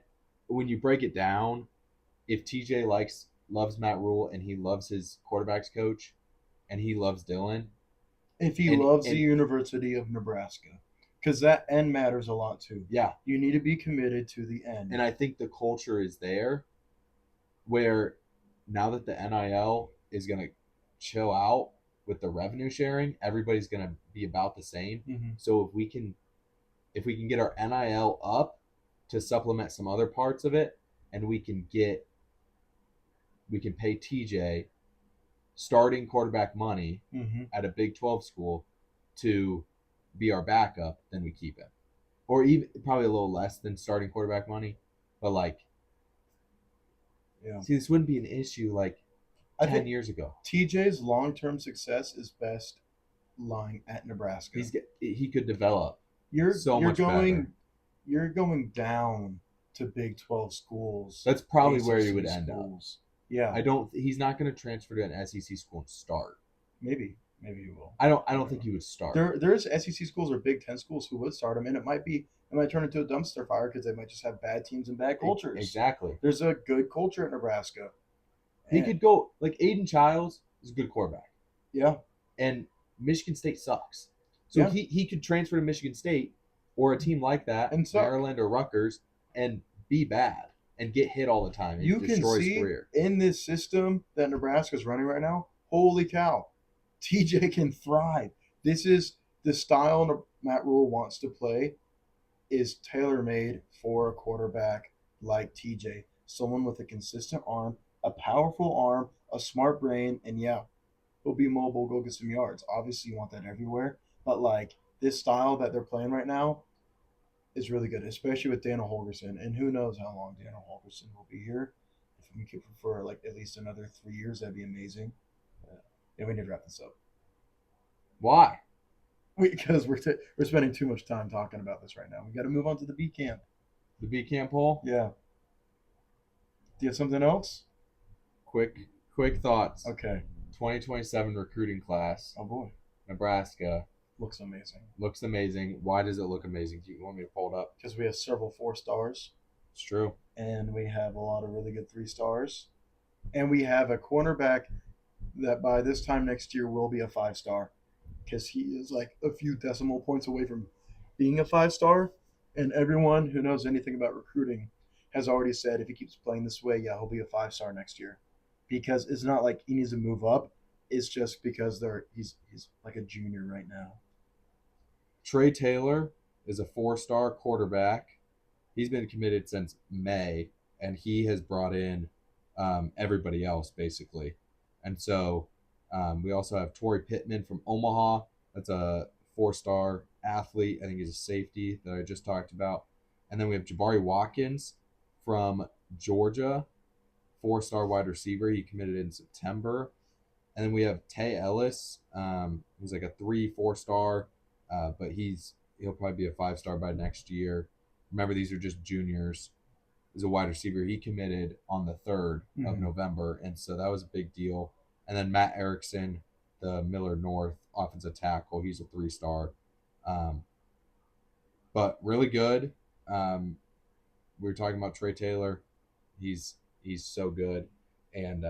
when you break it down, if TJ loves Matt Rule and he loves his quarterbacks coach and he loves Dylan, If he and loves the and University of Nebraska, because that end matters a lot too. yeah, You need to be committed to the end. and I think the culture is there where now that the NIL is going to chill out with the revenue sharing, everybody's going to be about the same. Mm-hmm. So if we can get our NIL up to supplement some other parts of it, and we can pay TJ starting quarterback money Mm-hmm. at a Big 12 school to be our backup, then we keep him. Or even probably a little less than starting quarterback money, but like, Yeah. see, this wouldn't be an issue like I 10 think years ago. TJ's long-term success is best lying at Nebraska. He could develop You're so you're much going better. you're going down to Big 12 schools. That's probably where he ACC would end up. schools. Yeah, He's not going to transfer to an SEC school and start. maybe you will. I don't think he would start. There's SEC schools or Big 10 schools who would start him, and it might turn into a dumpster fire because they might just have bad teams and bad cultures. Exactly. There's a good culture at Nebraska. He could go like Aiden Childs is a good quarterback. Yeah. And Michigan State sucks. So Yeah. he could transfer to Michigan State or a team like that, And suck. Maryland or Rutgers, and be bad and get hit all the time and You destroy can his see career. in this system that Nebraska's running right now, holy cow, TJ can thrive. This is the style Matt Rule wants to play is tailor-made for a quarterback like TJ. Someone with a consistent arm, a powerful arm, a smart brain, and yeah, he'll be mobile, go get some yards. Obviously, you want that everywhere, but like this style that they're playing right now is really good, especially with Daniel Holgerson. And who knows how long Daniel Holgerson will be here. If we could for like at least another 3 years, that'd be amazing. Yeah, we need to wrap this up. Why? Because we're spending too much time talking about this right now. We got to move on to the BCAMP. The BCAMPoll? Yeah. Do you have something else? Quick thoughts. Okay. 2027 recruiting class. Oh boy. Nebraska. Looks amazing. Looks amazing. Why does it look amazing? Do you want me to pull it up? Because we have several 4-stars. It's true. And we have a lot of really good 3-stars. And we have a cornerback that by this time next year will be a 5-star. Because he is like a few decimal points away from being a 5-star. And everyone who knows anything about recruiting has already said if he keeps playing this way, yeah, he'll be a 5-star next year. Because it's not like he needs to move up. It's just because he's like a junior right now. Trey Taylor is a 4-star quarterback. He's been committed since May, and he has brought in everybody else, basically. And so we also have Torrey Pittman from Omaha. That's a 4-star athlete. I think he's a safety that I just talked about. And then we have Jabari Watkins from Georgia, 4-star wide receiver. He committed in September. And then we have Tay Ellis, who's like a 3-4-star, but he'll probably be a 5-star by next year. Remember, these are just juniors. He's a wide receiver. He committed on the 3rd of November, and so that was a big deal. And then Matt Erickson, the Miller North offensive tackle, he's a 3-star. But really good. We were talking about Trey Taylor. He's so good. And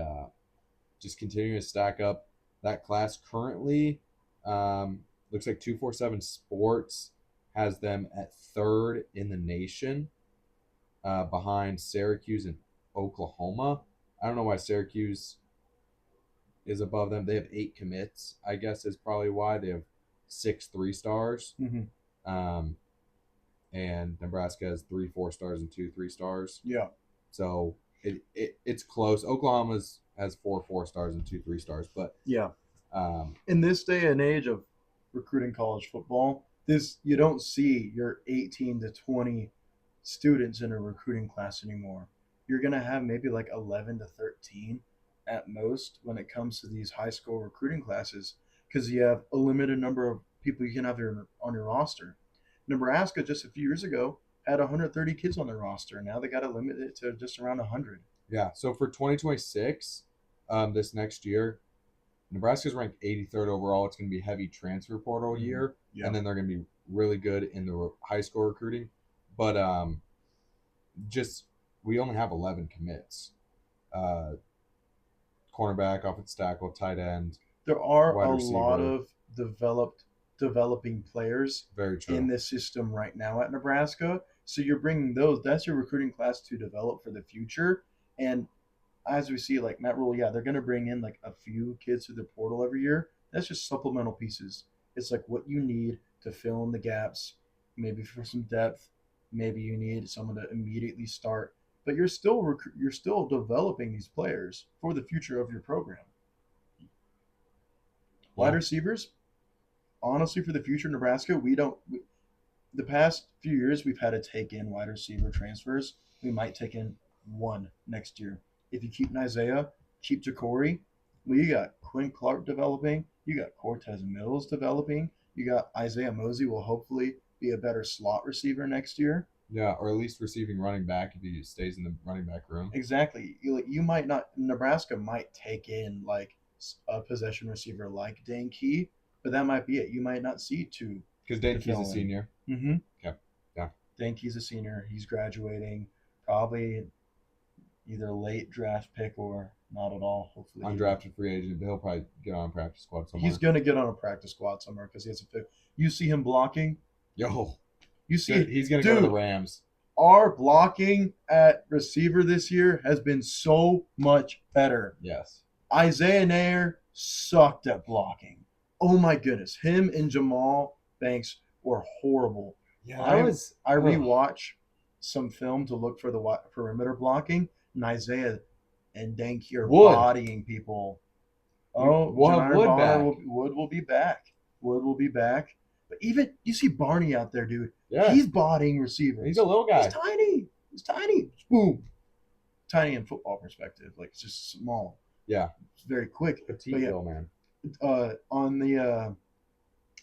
just continuing to stack up that class currently. Looks like 247 Sports has them at 3rd in the nation, behind Syracuse and Oklahoma. I don't know why Syracuse is above them. They have 8 commits, I guess is probably why. They have 6 3-stars. And Nebraska has 3 4-stars and 2 3-stars. Yeah. So it's close. Oklahoma has 4 4-stars and 2 3-stars, but yeah. In this day and age of recruiting college football, you don't see your 18 to 20 students in a recruiting class anymore. You're gonna have maybe like 11 to 13 at most when it comes to these high school recruiting classes, because you have a limited number of people you can have on your roster. Nebraska just a few years ago had 130 kids on their roster. Now they got to limit it to just around 100. Yeah. So for 2026, this next year, Nebraska's ranked 83rd overall. It's going to be a heavy transfer portal year, Yeah. and then they're going to be really good in the high school recruiting. But just we only have 11 commits. Cornerback, offensive tackle, tight end, There are wide a lot receiver. of developing players Very true. in this system right now at Nebraska. So you're bringing those. That's your recruiting class to develop for the future. And as we see, like Matt Rule, yeah, they're going to bring in like a few kids through the portal every year. That's just supplemental pieces. It's like what you need to fill in the gaps, maybe for some depth. Maybe you need someone to immediately start, but you're still developing these players for the future of your program. Wide Yeah. receivers, honestly, for the future of Nebraska, we don't. The past few years, we've had to take in wide receiver transfers. We might take in one next year. If you keep Isaiah, keep Ja'Cory, well, you got Quinn Clark developing. You got Cortez Mills developing. You got Isaiah Mosey will hopefully be a better slot receiver next year. Yeah, or at least receiving running back if he stays in the running back room. Exactly. You might not. Nebraska might take in like a possession receiver like Dane Key, but that might be it. You might not see two. Because Dankey's a senior. Mm-hmm. Okay. Yeah. Dankey's a senior. He's graduating. Probably either late draft pick or not at all. Hopefully, Undrafted free agent. He'll probably get on a practice squad somewhere. he's gonna get on a practice squad somewhere because he has a pick. You see him blocking. Yo, You see he's gonna go to the Rams. Our blocking at receiver this year has been so much better. Yes. Isaiah Nair sucked at blocking. Oh my goodness, him and Jamal Banks were horrible. Yeah, I rewatch some film to look for the perimeter blocking, and Isaiah and Danke are bodying people. Oh, we'll have Wood back. Wood will be back. Wood will be back. But even you see Barney out there, dude. Yeah. He's bodying receivers. He's a little guy. He's tiny. He's tiny. Boom. Tiny in football perspective. Like it's just small. Yeah. It's very quick. Petite little man. On the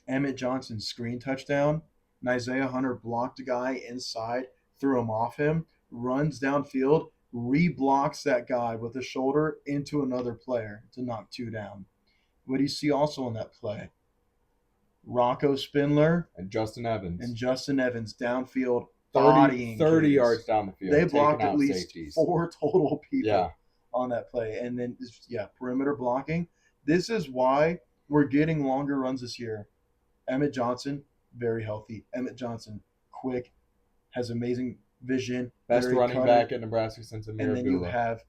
Emmett Johnson screen touchdown, Isaiah Hunter blocked a guy inside, threw him off him, runs downfield, re-blocks that guy with a shoulder into another player to knock two down. What do you see also on that play? Rocco Spindler and Justin Evans downfield 30 yards down the field. They blocked at least safeties. 4 total people on that play. And then, perimeter blocking. This is why we're getting longer runs this year. Emmett Johnson, very healthy. Emmett Johnson, quick, has amazing vision. Best running back at Nebraska since Amir And then you have,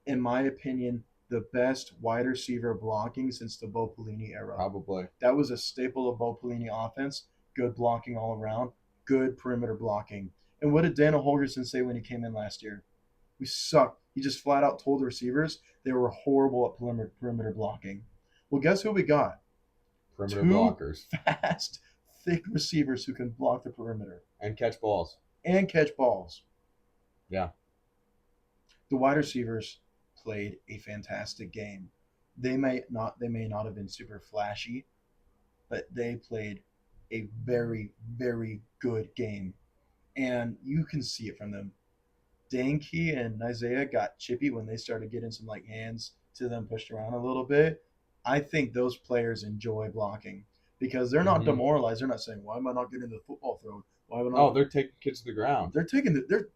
in my opinion, the best wide receiver blocking since the Bo Pelini era. Probably. That was a staple of Bo Pelini offense. Good blocking all around. Good perimeter blocking. And what did Daniel Holgerson say when he came in last year? We sucked. He just flat out told the receivers they were horrible at perimeter blocking. Well, guess who we got? Perimeter blockers. Fast, thick receivers who can block the perimeter. And catch balls. Yeah. The wide receivers played a fantastic game. They may not have been super flashy, but they played a very, very good game. And you can see it from them. Danke and Isaiah got chippy when they started getting some like hands to them pushed around a little bit. I think those players enjoy blocking because they're not demoralized. They're not saying, "Why am I not getting the football thrown? Why am I not?" Oh, they're taking kids to the ground. They're taking they're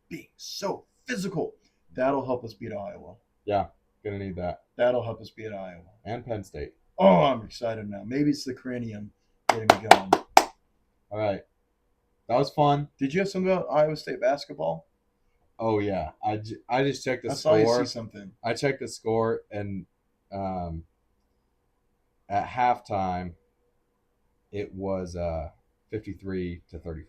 being so physical. That'll help us beat Iowa. Yeah, gonna need that. That'll help us beat Iowa and Penn State. Oh, I'm excited now. Maybe it's the cranium getting me going. All right, that was fun. Did you have something about Iowa State basketball? Oh yeah, I just checked the score. I saw you see something. I checked the score and at halftime it was 53-35.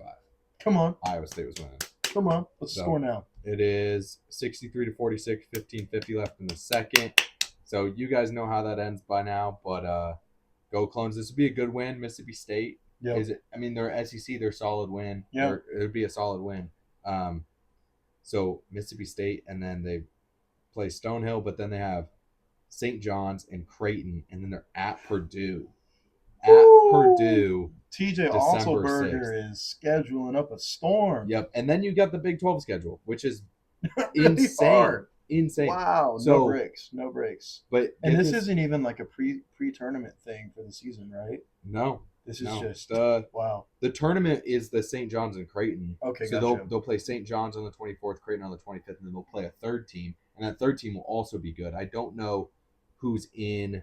Come on, Iowa State was winning. Come on, what's the score now? It is 63-46, 15:50 left in the second. So you guys know how that ends by now, but go Clones. This would be a good win. Mississippi State. Yeah. I mean, they're SEC. They're a solid win. Yeah. It would be a solid win. So Mississippi State, and then they play Stonehill, but then they have St. John's and Creighton, and then they're at Purdue. At Purdue TJ December Alselberger 6th. is scheduling up a storm. Yep. And then you got the Big 12 schedule, which is Really insane. hard. Insane. Wow, So, no breaks, no breaks. But And this isn't even like a pre-tournament thing for the season, right? No. This is just wow. The tournament is the St. John's and Creighton. Okay, so gotcha. they'll play St. John's on the 24th, Creighton on the 25th, and then they'll play a third team, and that third team will also be good. I don't know who's in.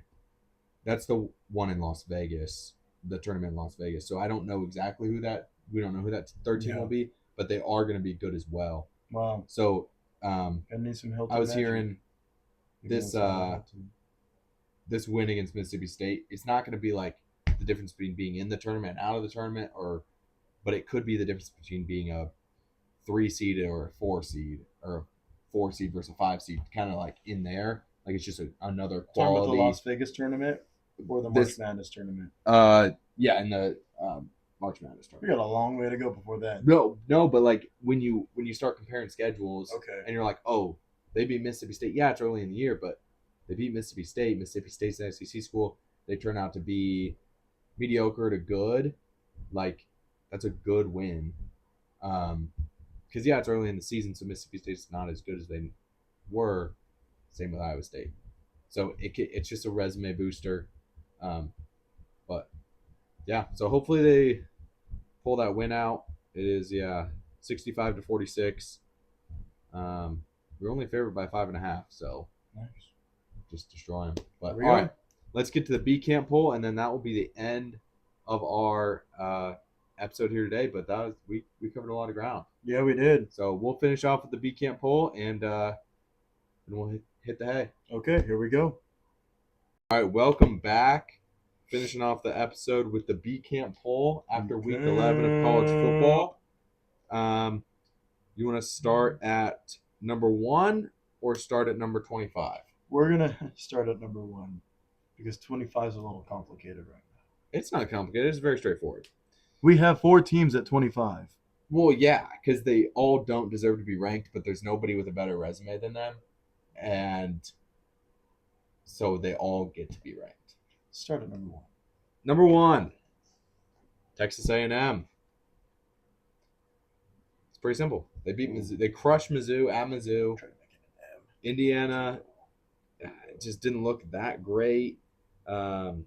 That's the one in Las Vegas, the tournament in Las Vegas. So I don't know exactly who that. We don't know who that third team will be, but they are going to be good as well. Wow. So I need some Hilton I was magic. hearing this this win against Mississippi State. It's not going to be like the difference between being in the tournament and out of the tournament, but it could be the difference between being a 3 seed or a 4 seed, or a 4 seed versus a 5 seed, kind of like in there. Like it's just another quality. Talking about the Las Vegas tournament or the March Madness tournament? Yeah, in the March Madness tournament. We got a long way to go before that. No, but like when you start comparing schedules, okay, and you're like, oh, they beat Mississippi State. Yeah, it's early in the year, but they beat Mississippi State. Mississippi State's an SEC school. They turn out to be mediocre to good. Like that's a good win. Because yeah, it's early in the season, so Mississippi State's not as good as they were. Same with Iowa State. So it's just a resume booster. But yeah, so hopefully they pull that win out. It is 65-46. We're only favored by 5.5, so nice. Just destroy them. But all right, let's get to the BCAMP poll, and then that will be the end of our episode here today. But that was we covered a lot of ground. Yeah, we did. So we'll finish off with the BCAMP poll, and we'll hit the hay. Okay, here we go. All right, welcome back. Finishing off the episode with the BCAMP poll after week 11 of college football. You want to start at number 1 or start at number 25? We're going to start at number 1 because 25 is a little complicated right now. It's not complicated. It's very straightforward. We have 4 teams at 25. Well, yeah, because they all don't deserve to be ranked, but there's nobody with a better resume than them. And so they all get to be ranked. Start at number 1. Number 1, Texas A&M. It's pretty simple. They beat Mizzou. They crushed Mizzou at Mizzou. Indiana just didn't look that great. Bama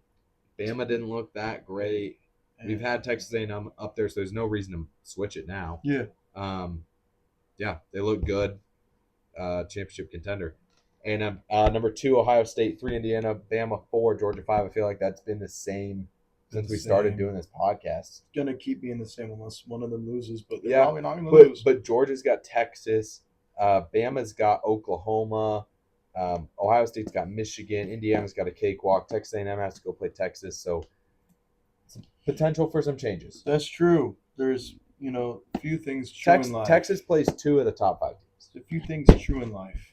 didn't look that great. We've had Texas A&M up there, so there's no reason to switch it now. Yeah. Yeah, they look good. Championship contender. And number 2, Ohio State. 3, Indiana. Bama 4, Georgia 5. I feel like that's been the same since we started doing this podcast. It's gonna keep being the same unless one of them loses, but they're yeah, probably not gonna lose. But Georgia's got Texas. Bama's got Oklahoma. Ohio State's got Michigan. Indiana's got a cakewalk. Texas A&M has to go play Texas. So potential for some changes. That's true. There's a few things true in life. Texas plays 2 of the top 5 teams. There's a few things true in life.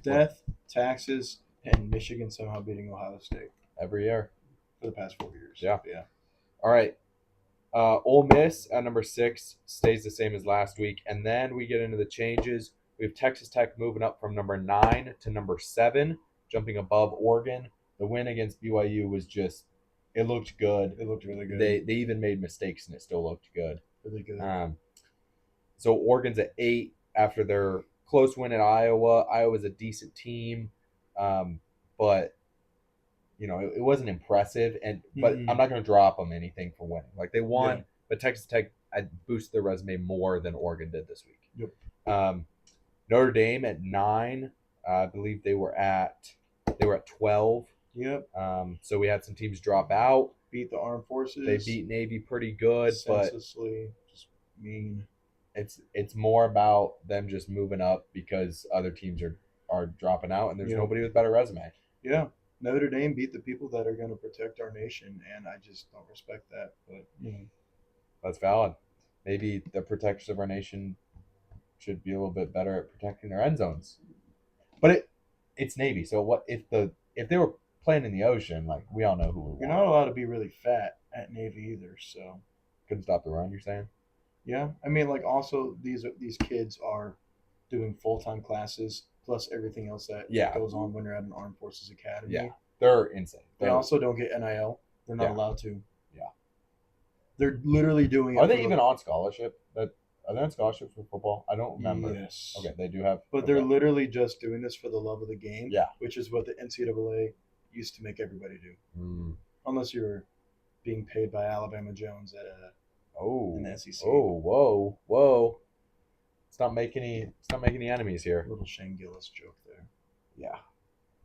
Death, taxes, and Michigan somehow beating Ohio State. Every year. For the past 4 years. Yeah. All right. Ole Miss at number 6 stays the same as last week. And then we get into the changes. We have Texas Tech moving up from number 9 to number 7, jumping above Oregon. The win against BYU was just – it looked good. It looked really good. They even made mistakes, and it still looked good. Really good. So Oregon's at 8 after their close win at Iowa. Iowa's a decent team, but it wasn't impressive. But I'm not going to drop them anything for winning. Like they won, but Texas Tech boosted their resume more than Oregon did this week. Yep. Notre Dame at 9. I believe they were at 12. Yep. So we had some teams drop out. Beat the Armed Forces. They beat Navy pretty good, senselessly, just mean. It's more about them just moving up because other teams are dropping out, and there's nobody with a better resume. Yeah. Notre Dame beat the people that are going to protect our nation, and I just don't respect that. But that's valid. Maybe the protectors of our nation should be a little bit better at protecting their end zones. But it's Navy, so what if they were playing in the ocean? Like we all know who we want. You're not allowed to be really fat at Navy either, so couldn't stop the run. You're saying? Yeah, I mean, like also these kids are doing full-time classes plus everything else that goes on when you're at an Armed Forces Academy. Yeah, they're insane. They also don't get NIL. They're not allowed to. Yeah. They're literally doing it. Are they even on scholarship? Are they on scholarship for football? I don't remember. Yes. Okay, they do have. But okay. they're literally just doing this for the love of the game. Yeah. Which is what the NCAA used to make everybody do. Unless you're being paid by Alabama Jones at in the SEC. Oh, whoa. Let's not make any enemies here. A little Shane Gillis joke there. Yeah.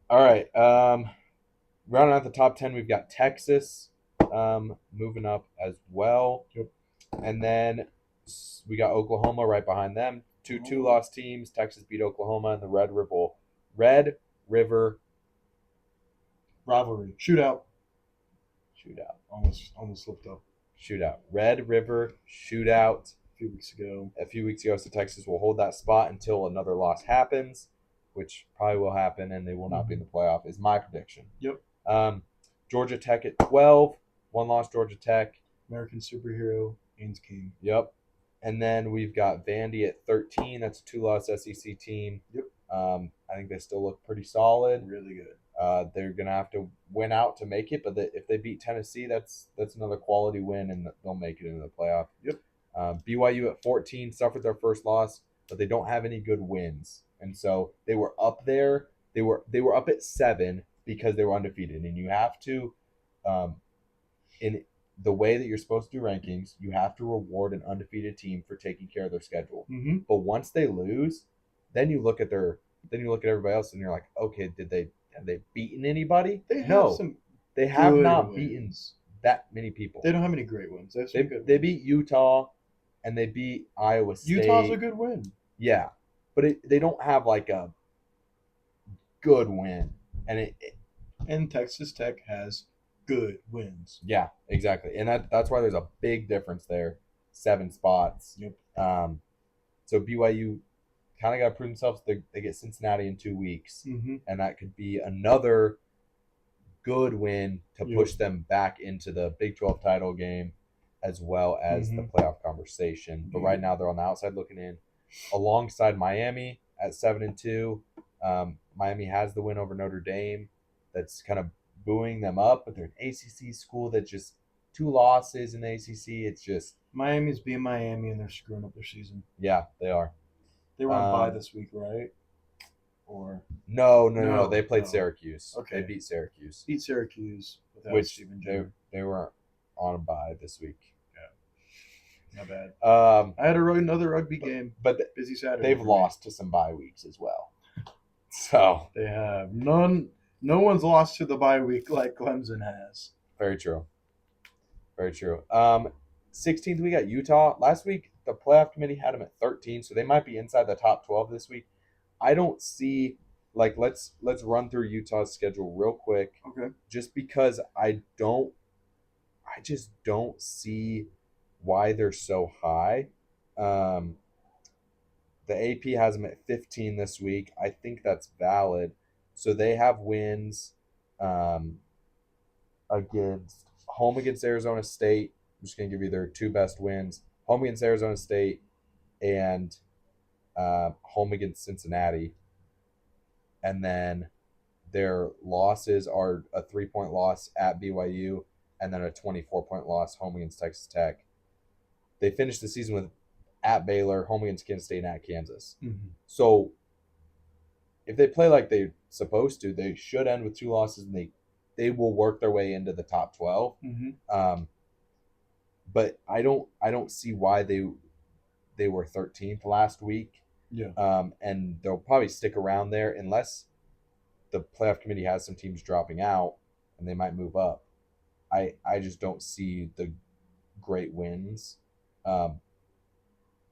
All right. Rounding out the top 10, we've got Texas moving up as well. Yep. And then we got Oklahoma right behind them. Two loss teams. Texas beat Oklahoma in the Red River rivalry. Shootout. Almost slipped up. Shootout. Red River shootout. A few weeks ago. So Texas will hold that spot until another loss happens, which probably will happen, and they will not be in the playoff, is my prediction. Yep. Georgia Tech at 12. One loss, Georgia Tech. American superhero, Haynes King. Yep. And then we've got Vandy at 13. That's a 2-loss SEC team. Yep. I think they still look pretty solid. Really good. They're going to have to win out to make it, but if they beat Tennessee, that's another quality win, and they'll make it into the playoff. Yep. BYU at 14 suffered their first loss, but they don't have any good wins. And so they were up there. They were up at 7 because they were undefeated. And you have to, in the way that you're supposed to do rankings, you have to reward an undefeated team for taking care of their schedule. Mm-hmm. But once they lose, then you look at everybody else, and you're like, okay, have they beaten anybody? They have not wins. beaten that many people. They don't have any great wins. They beat Utah, and they beat Iowa State. Utah's a good win. Yeah, but they don't have like a good win, and Texas Tech has good wins. Yeah, exactly, and that's why there's a big difference there. 7 spots. Yep. So BYU kind of got to prove themselves. They get Cincinnati in 2 weeks, and that could be another good win to push them back into the Big 12 title game, as well as the playoff conversation. But right now they're on the outside looking in, alongside Miami at 7-2. Miami has the win over Notre Dame. That's kind of buoying them up, but they're an ACC school that just 2 losses in the ACC. It's just Miami's being Miami, and they're screwing up their season. Yeah, they are. They were on bye this week, right? Or no. They played Syracuse. Okay, they beat Syracuse. Without Stephen Jr. They were on bye this week. Yeah, not bad. I had another rugby game, but busy Saturday. They've lost to some bye weeks as well. So they have none. No one's lost to the bye week like Clemson has. Very true. 16th, we got Utah. Last week, the playoff committee had them at 13, so they might be inside the top 12 this week. I don't see, let's run through Utah's schedule real quick. Okay. Just because I just don't see why they're so high. The AP has them at 15 this week. I think that's valid. So they have wins against Arizona State. I'm just going to give you their 2 best wins. Home against Arizona State and home against Cincinnati. And then their losses are a 3-point loss at BYU and then a 24-point loss home against Texas Tech. They finished the season with at Baylor, home against Kansas State, and at Kansas. So if they play like they're supposed to, they should end with 2 losses, and they will work their way into the top 12. But I don't see why they were 13th last week. Yeah. And they'll probably stick around there unless the playoff committee has some teams dropping out, and they might move up. I just don't see the great wins.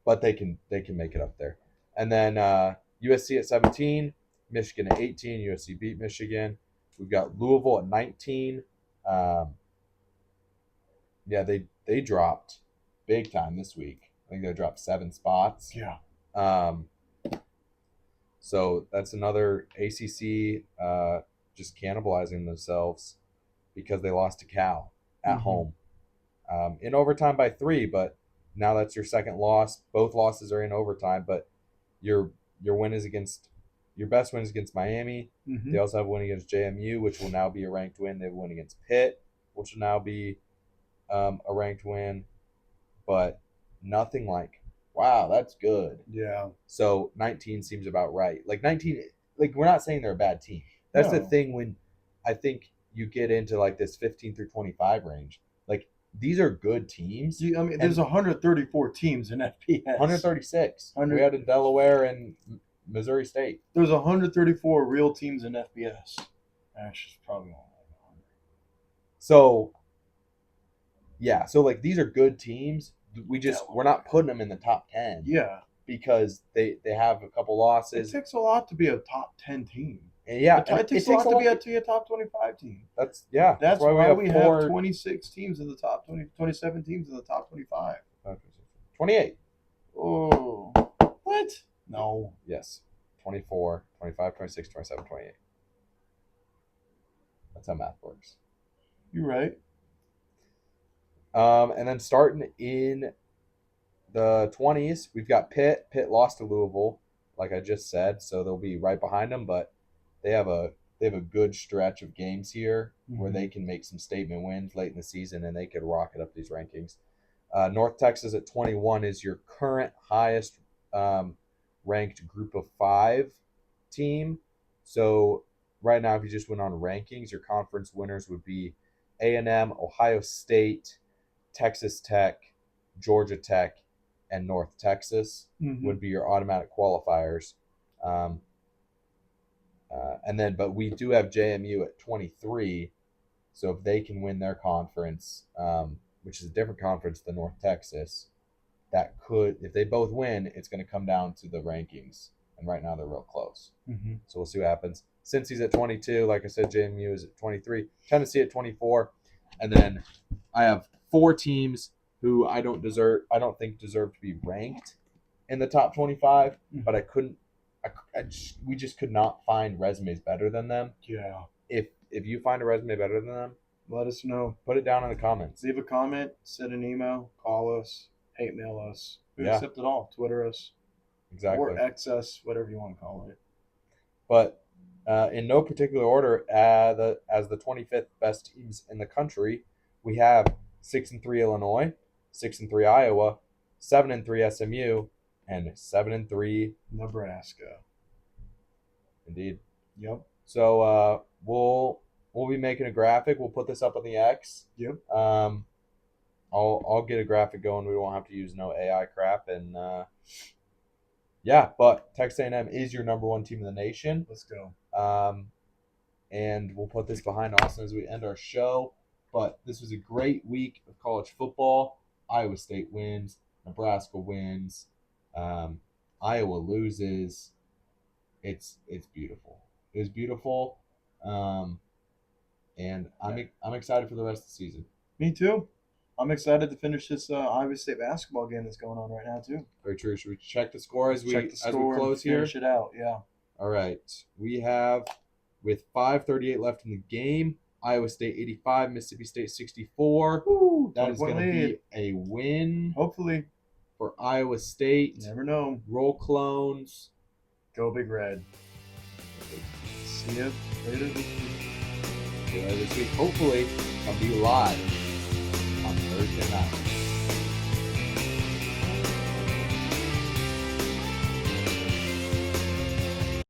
But they can make it up there. And then USC at 17, Michigan at 18. USC beat Michigan. We've got Louisville at 19. They dropped big time this week. I think they dropped 7 spots. Yeah. So that's another ACC just cannibalizing themselves because they lost to Cal at home in overtime by 3. But now that's your second loss. Both losses are in overtime, but your best win is against Miami. They also have a win against JMU, which will now be a ranked win. They have a win against Pitt, which will now be a ranked win. but nothing like, wow, that's good. Yeah. So 19 seems about right. Like 19, like we're not saying they're a bad team. That's the No. thing when I think you get into like this 15 through 25 range. Like these are good teams. I mean, there's 134 teams in FBS. 136. We had in Delaware and Missouri State. There's 134 real teams in FBS. Actually, it's probably more like 100. So, yeah. So, like, these are good teams. We're not putting them in the top 10. Yeah. Because they have a couple It losses. takes a lot to be a top 10 team. And yeah. It takes a lot to be a top 25 team. That's why we have 26 teams in the top 20, 27 teams in the top 25. 28. Oh. What? No. Yes. 24, 25, 26, 27, 28. That's how math works. You're right. And then starting in the 20s, we've got Pitt. Pitt lost to Louisville, like I just said, so they'll be right behind them, but they have a good stretch of games here where they can make some statement wins late in the season and they could rocket up these rankings. North Texas at 21 is your current highest ranked group of 5 team. So right now, if you just went on rankings, your conference winners would be A&M, Ohio State, Texas Tech, Georgia Tech, and North Texas would be your automatic qualifiers. But we do have JMU at 23. So if they can win their conference, which is a different conference than North Texas, if they both win, it's going to come down to the rankings. And right now they're real close. So we'll see what happens. Cincy's at 22. Like I said, JMU is at 23. Tennessee at 24. And then I have 4 teams who I don't think deserve to be ranked in the top 25, but we just could not find resumes better than them. Yeah. If you find a resume better than them, let us know. Put it down in the comments. Leave a comment, send an email, call us, hate mail us. We accept it all. Twitter us. Exactly. Or X us, whatever you want to call it. But in no particular order, as the 25th best teams in the country, we have 6-3 Illinois, 6-3 Iowa, 7-3 SMU, and 7-3 Nebraska. Indeed. Yep. So we'll be making a graphic. We'll put this up on the X. Yep. I'll get a graphic going. We won't have to use no AI crap. And but Texas A&M is your number 1 team in the nation. Let's go. And we'll put this behind Austin as we end our show. But this was a great week of college football. Iowa State wins. Nebraska wins. Iowa loses. It's beautiful. It is beautiful. And I'm excited for the rest of the season. Me too. I'm excited to finish this Iowa State basketball game that's going on right now too. Very true. Should we check the score as we close here? Finish it out. Yeah. All right. We have, with 5:38 left in the game, Iowa State 85, Mississippi State 64. Ooh, that is going to be a win. Hopefully. For Iowa State. Never know. Roll clones. Go Big Red. See you later this week. Hopefully, I'll be live